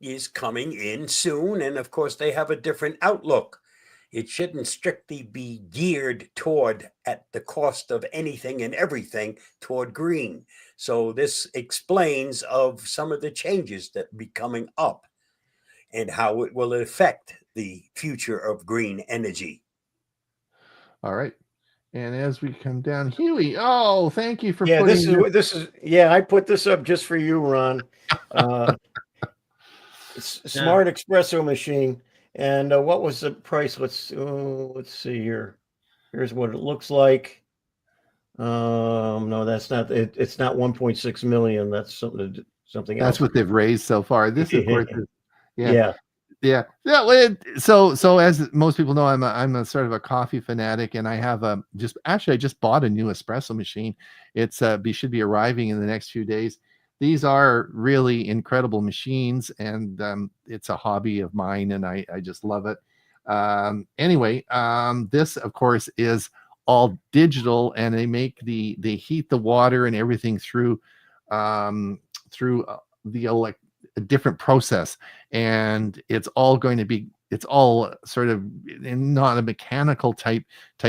Speaker 1: is coming in soon. And of course, they have a different outlook. It shouldn't strictly be geared toward, at the cost of anything and everything, toward green. So this explains of some of the changes that be coming up and how it will affect the future of green energy.
Speaker 2: All right. And as we come down, Hewie, oh, thank you for
Speaker 3: putting this is I put this up just for you, Ron. Smart espresso machine. And what was the price? Let's see here. Here's what it looks like. No, that's not it. It's not 1.6 million. That's something else.
Speaker 2: That's what they've raised so far. This, of course,
Speaker 3: yeah.
Speaker 2: So as most people know, I'm a sort of a coffee fanatic, and I have I just bought a new espresso machine. It's should be arriving in the next few days. These are really incredible machines, and it's a hobby of mine, and I just love it. Anyway, this of course is all digital, and they heat the water and everything through a different process, and it's all sort of not a mechanical type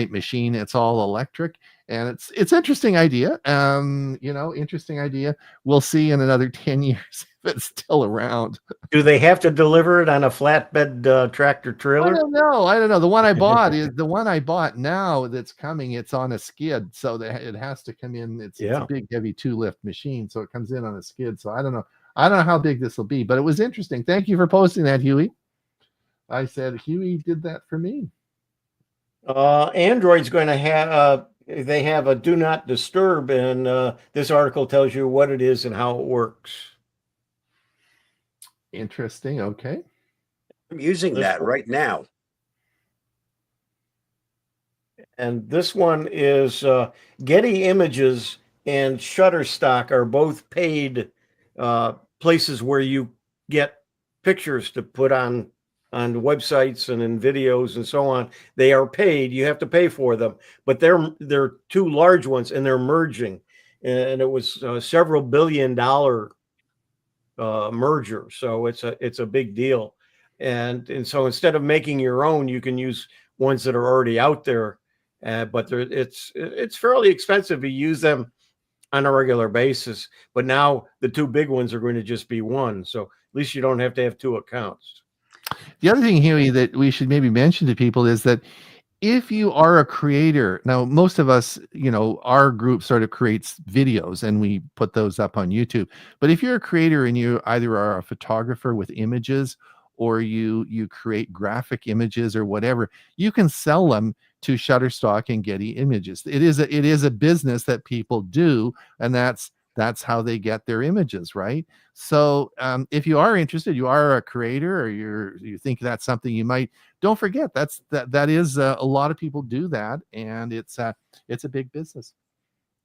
Speaker 2: machine. It's all electric, and it's interesting idea. Interesting idea. We'll see in another 10 years if it's still around.
Speaker 3: Do they have to deliver it on a flatbed tractor trailer?
Speaker 2: I don't know. The one I bought is the one I bought now that's coming. It's on a skid, so it has to come in. It's a big, heavy 2-lift machine, so it comes in on a skid. So I don't know how big this will be, but it was interesting. Thank you for posting that, Hewie. I said Hewie did that for me.
Speaker 3: Android's going to have they have a do not disturb, and this article tells you what it is and how it works.
Speaker 2: Interesting. Okay.
Speaker 1: I'm using that right now.
Speaker 3: And this one is Getty Images and Shutterstock are both paid places where you get pictures to put on websites and in videos and so on. They are paid. You have to pay for them, but they're two large ones, and they're merging. And it was several $1 billion merger. So it's a big deal. And so instead of making your own, you can use ones that are already out there. But it's fairly expensive to use them on a regular basis. But now the two big ones are going to just be one. So at least you don't have to have two accounts.
Speaker 2: The other thing, Hewie, that we should maybe mention to people is that if you are a creator, now most of us, our group sort of creates videos and we put those up on YouTube. But if you're a creator and you either are a photographer with images or you create graphic images or whatever, you can sell them to Shutterstock and Getty Images. It is a business that people do, and that's how they get their images, right? So if you are interested, you are a creator, or you think that's something you might, don't forget that is a lot of people do that, and it's a big business.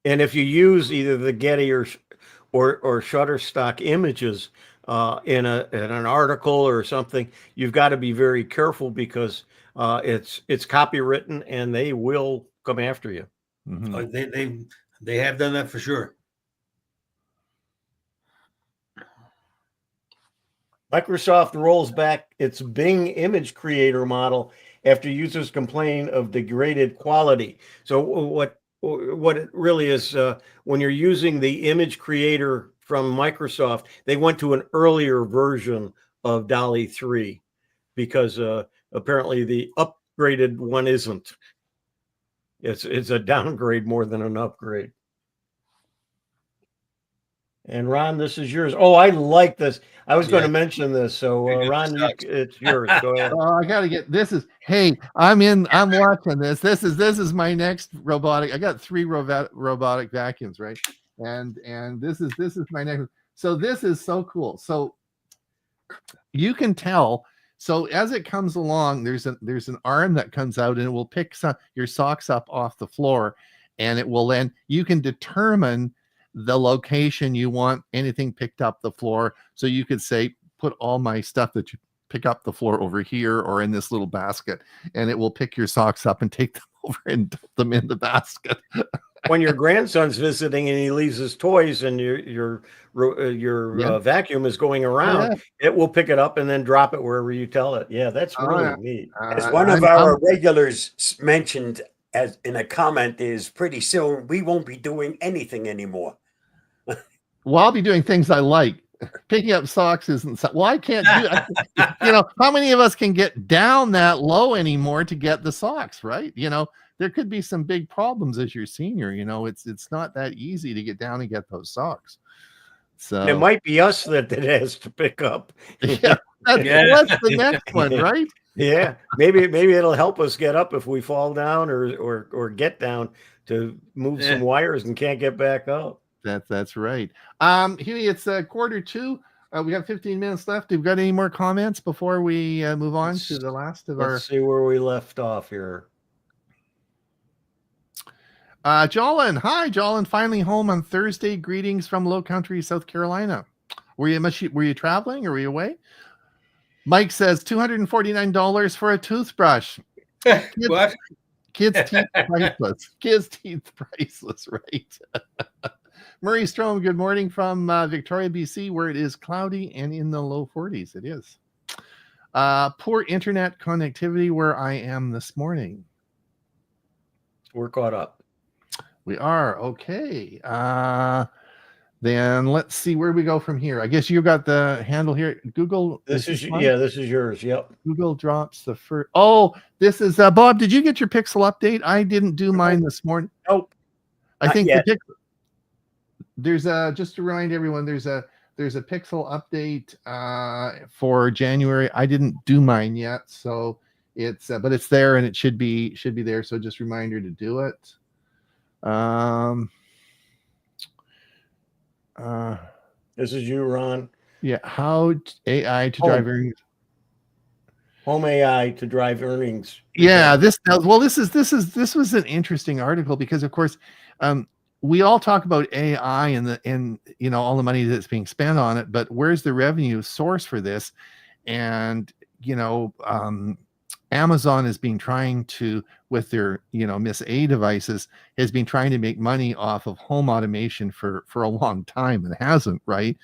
Speaker 3: And if you use either the Getty or Shutterstock images in an article or something, you've got to be very careful, because it's copywritten and they will come after you.
Speaker 2: Mm-hmm.
Speaker 4: Oh, they have done that for sure.
Speaker 3: Microsoft rolls back its Bing image creator model after users complain of degraded quality. So what it really is, when you're using the image creator from Microsoft, they went to an earlier version of DALL-E 3, because apparently the upgraded one isn't. It's a downgrade more than an upgrade. And Ron, this is yours. Oh, I like this. I was going to mention this. So Ron, it's yours. Go ahead.
Speaker 2: Oh, I gotta get this. Hey, I'm watching this. This is my next robotic. I got 3 robotic vacuums, right? And this is my next. So this is so cool. So you can tell. So as it comes along, there's an arm that comes out, and it will pick your socks up off the floor, and it will then, you can determine the location you want anything picked up the floor. So you could say, put all my stuff that you pick up the floor over here or in this little basket, and it will pick your socks up and take them over and dump them in the basket.
Speaker 3: When your grandson's visiting and he leaves his toys and your vacuum is going around, it will pick it up and then drop it wherever you tell it. Yeah, that's really neat.
Speaker 1: As one of our regulars mentioned as in a comment, is pretty soon we won't be doing anything anymore.
Speaker 2: Well, I'll be doing things I like. Picking up socks isn't. Well, I can't do. How many of us can get down that low anymore to get the socks, right? There could be some big problems as your senior. It's not that easy to get down and get those socks. So
Speaker 3: it might be us that has to pick up.
Speaker 2: Yeah, that's the next one, right?
Speaker 3: Yeah, maybe it'll help us get up if we fall down or get down to move some wires and can't get back up.
Speaker 2: That's right. Hewie, it's 1:45. We got 15 minutes left. Have you got any more comments before we move on to the last of our?
Speaker 3: Let's see where we left off here.
Speaker 2: Jolin, hi, Jolin. Finally home on Thursday. Greetings from Low Country, South Carolina. Were you traveling or were you away? Mike says $249 for a toothbrush.
Speaker 4: What?
Speaker 2: Kids' teeth priceless. Kids' teeth priceless, right? Murray Strom, good morning from Victoria, BC, where it is cloudy and in the low 40s. It is. Poor internet connectivity where I am this morning.
Speaker 3: We're caught up.
Speaker 2: We are. Okay. Then let's see where we go from here. I guess you got the handle here. Google.
Speaker 3: This is yours. Yep.
Speaker 2: Google drops the first. Oh, this is Bob. Did you get your Pixel update? I didn't do mine this morning.
Speaker 3: Nope.
Speaker 2: I think the Pixel. There's just to remind everyone, there's a Pixel update for January. I didn't do mine yet, so it's but it's there and it should be there. So just a reminder to do it.
Speaker 3: This is you, Ron.
Speaker 2: Yeah, how AI to drive earnings.
Speaker 3: Home AI to drive earnings.
Speaker 2: Yeah, this was an interesting article because of course we all talk about AI and all the money that's being spent on it, but where's the revenue source for this? And Amazon has been trying to, with their Miss A devices, has been trying to make money off of home automation for a long time and hasn't, right?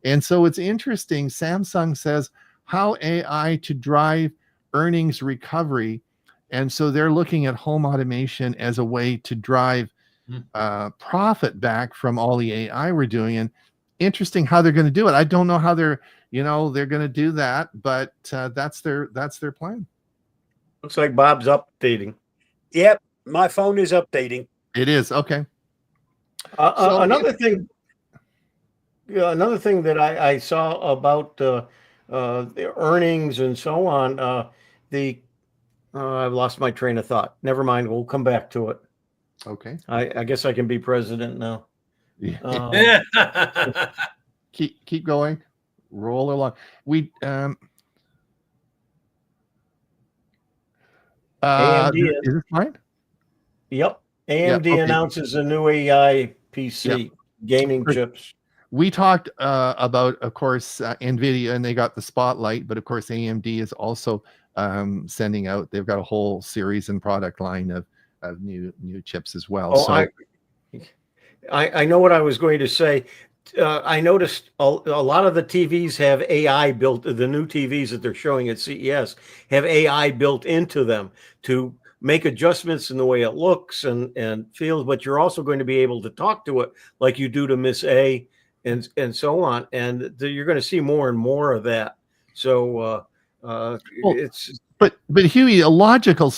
Speaker 2: And so it's interesting. Samsung says how AI to drive earnings recovery, and so they're looking at home automation as a way to drive profit back from all the AI we're doing. And interesting how they're going to do it. I don't know how they're going to do that, but that's their plan.
Speaker 3: Looks like Bob's updating.
Speaker 1: Yep, my phone is updating.
Speaker 2: It is okay.
Speaker 3: Another thing that I saw about the earnings and so on, the I've lost my train of thought. Never mind. We'll come back to it.
Speaker 2: Okay.
Speaker 3: I guess I can be president now.
Speaker 2: Yeah. Keep going. Roll along. We
Speaker 3: AMD.
Speaker 2: is this mine?
Speaker 3: Yep. AMD
Speaker 2: okay.
Speaker 3: announces a new AI PC gaming chips.
Speaker 2: We talked about, of course, NVIDIA, and they got the spotlight, but of course, AMD is also sending out. They've got a whole series and product line of new chips as well.
Speaker 3: Oh, I know what I was going to say. I noticed a lot of the TVs have AI built. The new TVs that they're showing at CES have AI built into them to make adjustments in the way it looks and feels. But you're also going to be able to talk to it like you do to Miss A and so on. And you're going to see more and more of that. So it's.
Speaker 2: But Hewie, a logical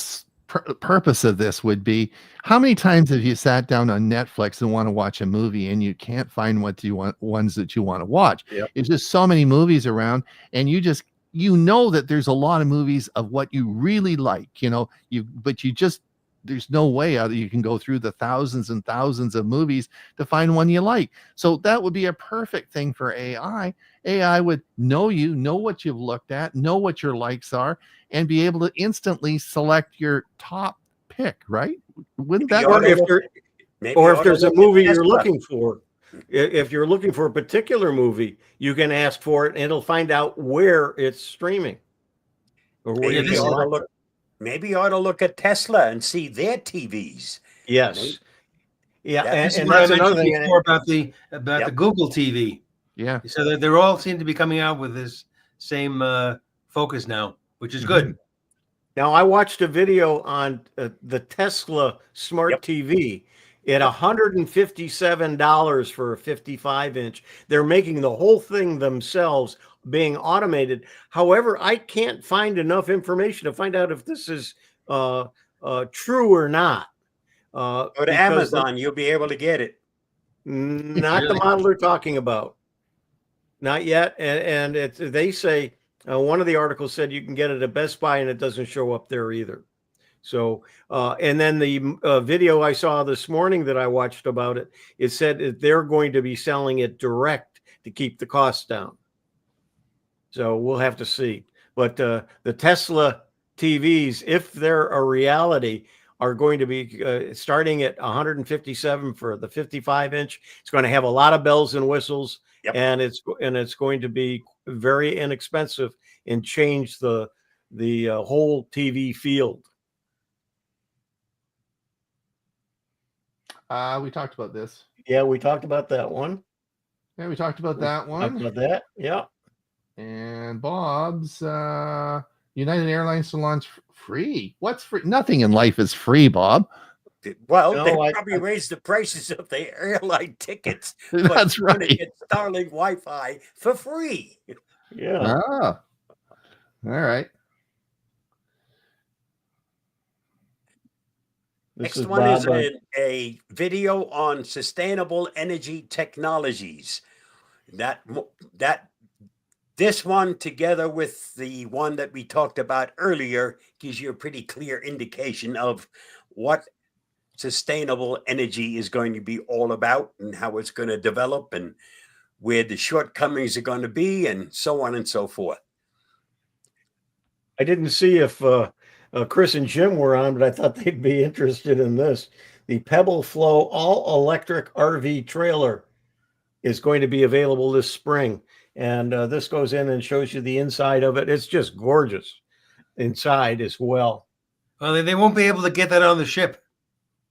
Speaker 2: purpose of this would be, how many times have you sat down on Netflix and want to watch a movie and you can't find ones that you want to watch?
Speaker 3: Yep.
Speaker 2: It's just so many movies around, and you know that there's a lot of movies of what you really like, but there's no way out you can go through the thousands and thousands of movies to find one you like. So that would be a perfect thing for AI. AI would know what you've looked at, know what your likes are, and be able to instantly select your top pick, right? Wouldn't that?
Speaker 3: Or if there's a movie you're looking for, if you're looking for a particular movie, you can ask for it, and it'll find out where it's streaming. Or where
Speaker 1: maybe you ought to look at Tesla and see their TVs.
Speaker 3: Yes.
Speaker 1: Maybe.
Speaker 3: Yeah,
Speaker 4: and that's another thing. More about the Google TV.
Speaker 2: Yeah.
Speaker 4: So they're all seem to be coming out with this same focus now, which is good.
Speaker 3: Now, I watched a video on the Tesla Smart TV at $157 for a 55-inch. They're making the whole thing themselves, being automated. However, I can't find enough information to find out if this is true or not.
Speaker 1: Go to Amazon, you'll be able to get it.
Speaker 3: Not the model they're talking about. Not yet. And they say, one of the articles said you can get it at Best Buy, and it doesn't show up there either. So, and then the video I saw this morning that I watched about it, it said that they're going to be selling it direct to keep the costs down. So we'll have to see. But the Tesla TVs, if they're a reality, are going to be starting at $157 for the 55-inch. It's going to have a lot of bells and whistles, and it's going to be very inexpensive and change the whole TV field.
Speaker 2: We talked about this.
Speaker 3: Yeah, we talked about that one.
Speaker 2: Yeah, we talked about that one.
Speaker 3: Talked about that. Yeah.
Speaker 2: And Bob's United Airlines to launch free. What's free? Nothing in life is free, Bob.
Speaker 1: Well, they probably raised the prices of the airline tickets.
Speaker 2: That's right.
Speaker 1: To get Starlink Wi-Fi for free.
Speaker 3: Yeah.
Speaker 2: All right.
Speaker 1: Next one is a video on sustainable energy technologies. This one, together with the one that we talked about earlier, gives you a pretty clear indication of what sustainable energy is going to be all about and how it's going to develop and where the shortcomings are going to be and so on and so forth.
Speaker 3: I didn't see if Chris and Jim were on, but I thought they'd be interested in this. The Pebble Flow all-electric RV trailer is going to be available this spring. And this goes in and shows you the inside of it. It's just gorgeous inside as well.
Speaker 4: Well, they won't be able to get that on the ship.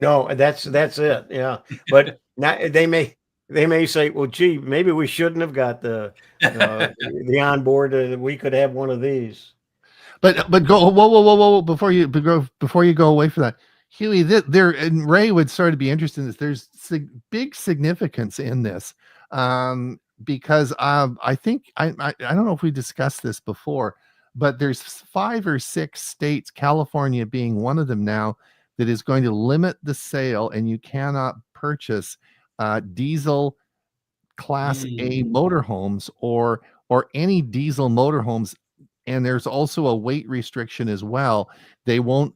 Speaker 3: No, that's it. Yeah, but now they may say, well, gee, maybe we shouldn't have got the onboard. We could have one of these.
Speaker 2: But go whoa before you go away from that, Hewie. There and Ray would sort of be interested in this. There's big significance in this. Because I think I don't know if we discussed this before, but there's 5 or 6 states, California being one of them now, that is going to limit the sale, and you cannot purchase diesel Class A motorhomes or any diesel motorhomes and there's also a weight restriction as well. They won't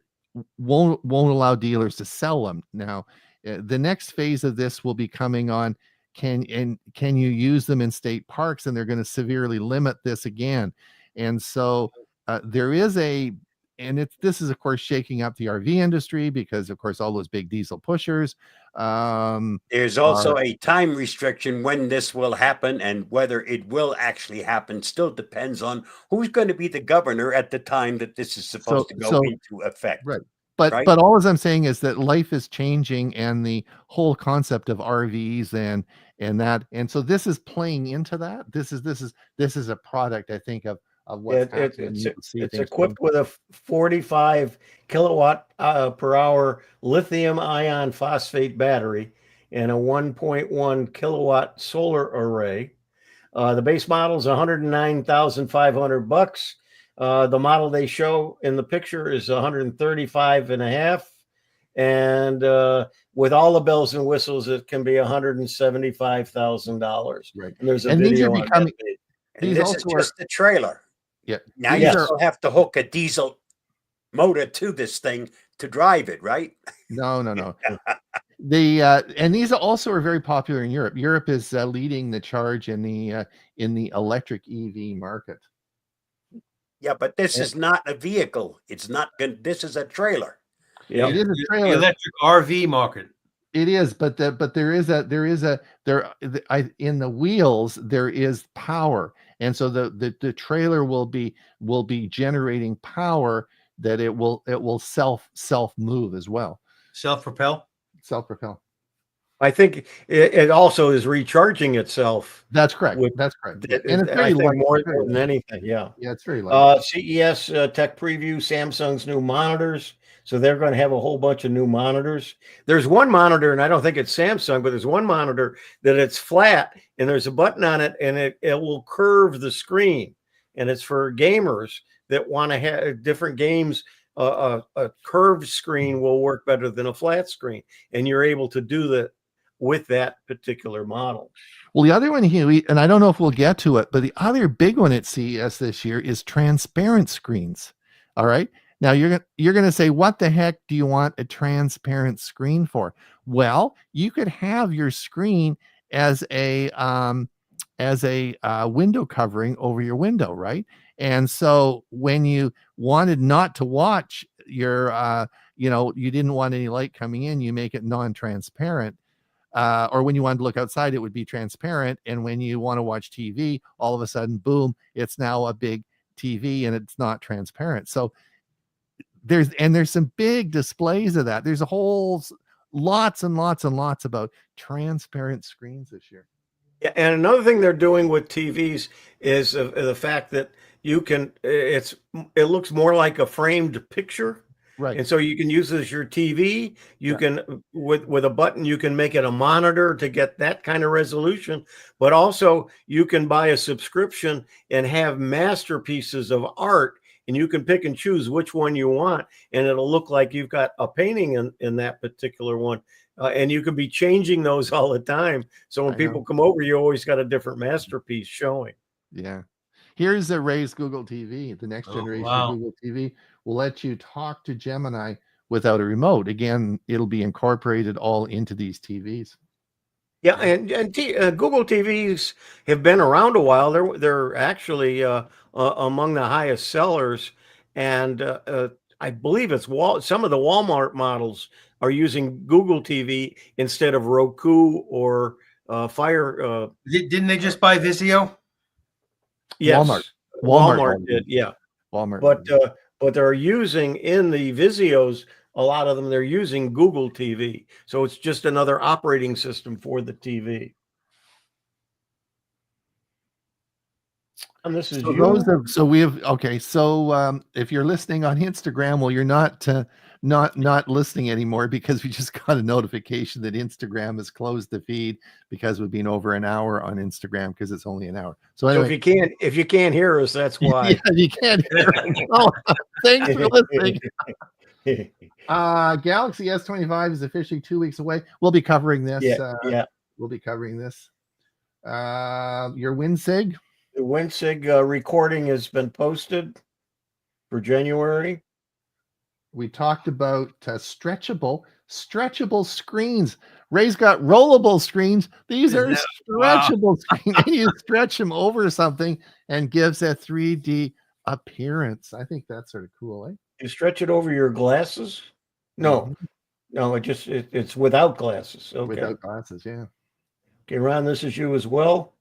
Speaker 2: allow dealers to sell them. Now, the next phase of this will be coming on. Can you use them in state parks? And they're going to severely limit this again. And so there is this is of course shaking up the RV industry, because of course all those big diesel pushers.
Speaker 1: There's also a time restriction when this will happen, and whether it will actually happen still depends on who's going to be the governor at the time that this is supposed to go into effect.
Speaker 2: Right. But all I'm saying is that life is changing, and the whole concept of RVs and so this is playing into that. This is a product, I think, of what's happening.
Speaker 3: It's equipped with a 45 kilowatt per hour lithium ion phosphate battery and a 1.1 kilowatt solar array. The base model is $109,500. The model they show in the picture is 135 and a half. And with all the bells and whistles, it can be $175,000.
Speaker 2: Right.
Speaker 3: And there's a video on that.
Speaker 1: And this is just the trailer.
Speaker 2: Yeah.
Speaker 1: Now you also have to hook a diesel motor to this thing to drive it, right?
Speaker 2: No. And these also are very popular in Europe. Europe is leading the charge in the electric EV market.
Speaker 1: Yeah, but this is not a vehicle. It's not good. This is a trailer.
Speaker 2: Yeah, it is a trailer.
Speaker 4: The electric RV market.
Speaker 2: It is, but there is in the wheels there is power, and so the trailer will be generating power that it will self move as well.
Speaker 4: Self-propel.
Speaker 3: I think it also is recharging itself.
Speaker 2: That's correct. That's correct.
Speaker 3: And it's very light, more than anything. Yeah.
Speaker 2: Yeah, it's very light.
Speaker 3: CES tech preview, Samsung's new monitors. So they're going to have a whole bunch of new monitors. There's one monitor, and I don't think it's Samsung, but there's one monitor that it's flat, and there's a button on it, and it will curve the screen. And it's for gamers that want to have different games. A curved screen will work better than a flat screen, and you're able to do that with that particular model.
Speaker 2: Well, the other one, Hewie, and I don't know if we'll get to it, but the other big one at CES this year is transparent screens. All right. Now you're going to say, what the heck do you want a transparent screen for? Well, you could have your screen as a window covering over your window, right? And so when you wanted not to watch your, you didn't want any light coming in, you make it non-transparent. Or when you wanted to look outside, it would be transparent. And when you want to watch TV, all of a sudden, boom, it's now a big TV and it's not transparent. So there's some big displays of that. There's a whole lots and lots and lots about transparent screens this year.
Speaker 3: Yeah, and another thing they're doing with TVs is the fact that you can, it looks more like a framed picture.
Speaker 2: Right.
Speaker 3: And so you can use it as your TV. You can, with a button, you can make it a monitor to get that kind of resolution. But also you can buy a subscription and have masterpieces of art, and you can pick and choose which one you want. And it'll look like you've got a painting in that particular one. And you can be changing those all the time. So when people come over, you always got a different masterpiece showing.
Speaker 2: Yeah. Here's a Ray's Google TV. The next generation of Google TV will let you talk to Gemini without a remote. Again, it'll be incorporated all into these TVs.
Speaker 3: Yeah, and Google TVs have been around a while. They're actually among the highest sellers, and I believe it's some of the Walmart models are using Google TV instead of Roku or Fire.
Speaker 4: Didn't they just buy Vizio?
Speaker 3: Yes, Walmart did. Yeah,
Speaker 2: Walmart.
Speaker 3: But they're using in the Vizios. A lot of them, they're using Google TV. So it's just another operating system for the TV. And this is
Speaker 2: so we have, okay. So if you're listening on Instagram, well, you're not listening anymore, because we just got a notification that Instagram has closed the feed because we've been over an hour on Instagram, because it's only an hour. So anyway,
Speaker 3: if you can't hear us, that's why.
Speaker 2: Yeah, you can't hear us. Oh, thanks for listening. Galaxy S25 is officially 2 weeks away. We'll be covering this. We'll be covering this. Your WinSig?
Speaker 3: The Winsig recording has been posted for January.
Speaker 2: We talked about stretchable screens. Ray's got rollable screens. These are stretchable screens. And you stretch them over something and gives a 3D appearance. I think that's sort of cool, eh?
Speaker 3: You stretch it over your glasses? No, no, it's without glasses. Okay.
Speaker 2: Without glasses, yeah.
Speaker 3: Okay, Ron, this is you as well.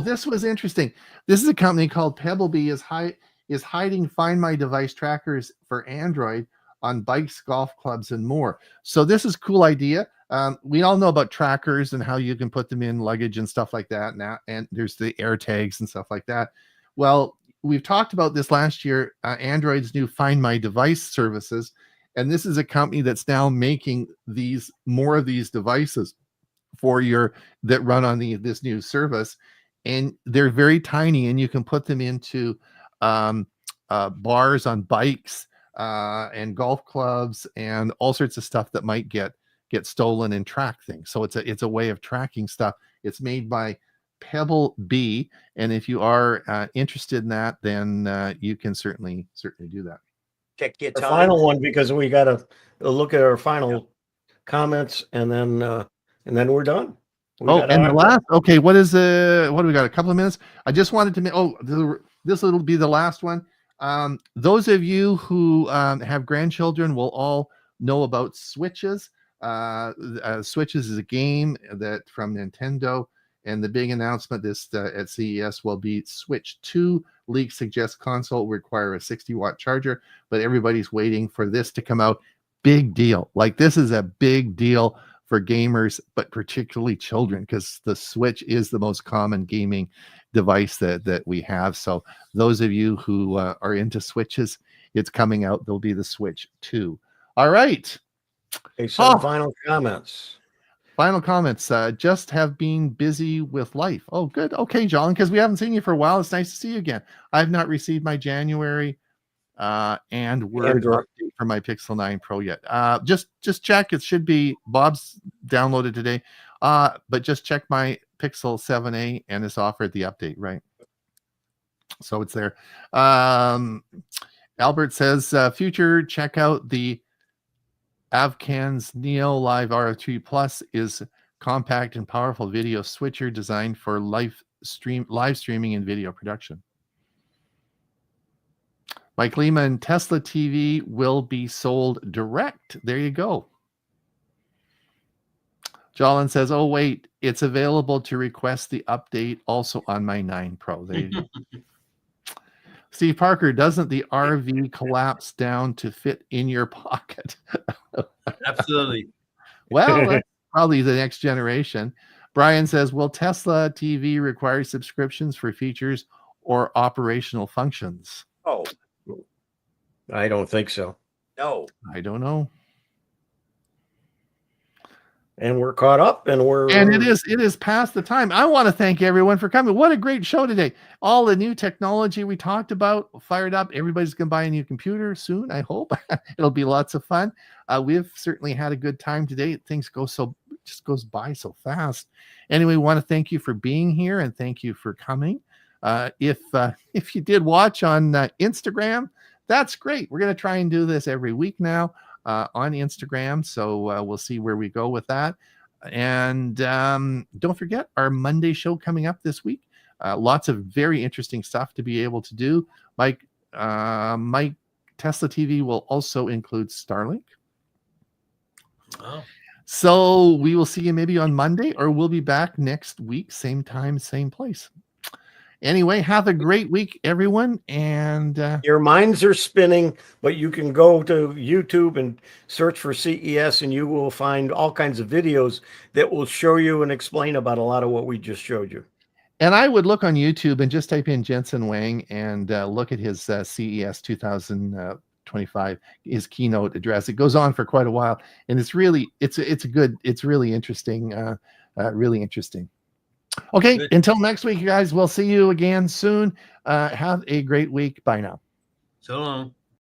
Speaker 2: This was interesting. This is a company called Pebblebee is hiding Find My Device trackers for Android on bikes, golf clubs, and more. So this is a cool idea. We all know about trackers and how you can put them in luggage and stuff like that now, and there's the air tags and stuff like that. Well, we've talked about this last year, Android's new Find My Device services, and this is a company that's now making more of these devices for that run on this new service, and they're very tiny, and you can put them into bars on bikes and golf clubs and all sorts of stuff that might get stolen and track things. So it's a way of tracking stuff. It's made by Pebblebee, and if you are interested in that, then you can certainly do that.
Speaker 1: Check your
Speaker 3: Our
Speaker 1: time.
Speaker 3: final one, because we got to look at our final comments, and then we're done.
Speaker 2: And the last, okay, what do we got? A couple of minutes. I just wanted to this will be the last one. Those of you who have grandchildren will all know about Switches. Switches is a game that from Nintendo, and the big announcement at CES will be Switch 2. Leaks suggest console will require a 60-watt charger, but everybody's waiting for this to come out. Big deal. Like, this is a big deal for gamers, but particularly children, because the Switch is the most common gaming device that we have. So those of you who are into Switches, it's coming out. There'll be the Switch 2. All right.
Speaker 3: Okay, so final comments.
Speaker 2: Final comments. Just have been busy with life. Oh, good. Okay, John, because we haven't seen you for a while. It's nice to see you again. I've not received my January and Word update for my Pixel 9 Pro yet. Just check. It should be, Bob's downloaded today, but just check my Pixel 7a and it's offered the update, right? So it's there. Albert says, future, check out the Avcan's Neo Live RF3 Plus is compact and powerful video switcher designed for live streaming and video production. Mike Lehman, Tesla TV will be sold direct. There you go. Jolin says, oh, wait, it's available to request the update also on my 9 Pro. There you go. Steve Parker, doesn't the RV collapse down to fit in your pocket?
Speaker 4: Absolutely.
Speaker 2: Well, that's probably the next generation. Brian says, will Tesla TV require subscriptions for features or operational functions?
Speaker 1: Oh,
Speaker 3: I don't think so.
Speaker 1: no.
Speaker 2: I don't know.
Speaker 3: And we're caught up, and
Speaker 2: it is past the time. I want to thank everyone for coming. What a great show today. All the new technology we talked about, fired up. Everybody's going to buy a new computer soon, I hope. It'll be lots of fun. We've certainly had a good time today. Things just goes by so fast. Anyway, we want to thank you for being here, and thank you for coming. If you did watch on Instagram, that's great. We're going to try and do this every week now on Instagram. So we'll see where we go with that. And don't forget our Monday show coming up this week. Lots of very interesting stuff to be able to do. Mike Tesla TV will also include Starlink.
Speaker 4: Oh.
Speaker 2: So we will see you maybe on Monday, or we'll be back next week, same time, same place. Anyway, have a great week, everyone. And
Speaker 3: your minds are spinning, but you can go to YouTube and search for CES, and you will find all kinds of videos that will show you and explain about a lot of what we just showed you.
Speaker 2: And I would look on YouTube and just type in Jensen Wang and look at his CES 2025, his keynote address. It goes on for quite a while, and it's really interesting, really interesting. Okay, good. Until next week, you guys, we'll see you again soon. Have a great week. Bye now.
Speaker 4: So long.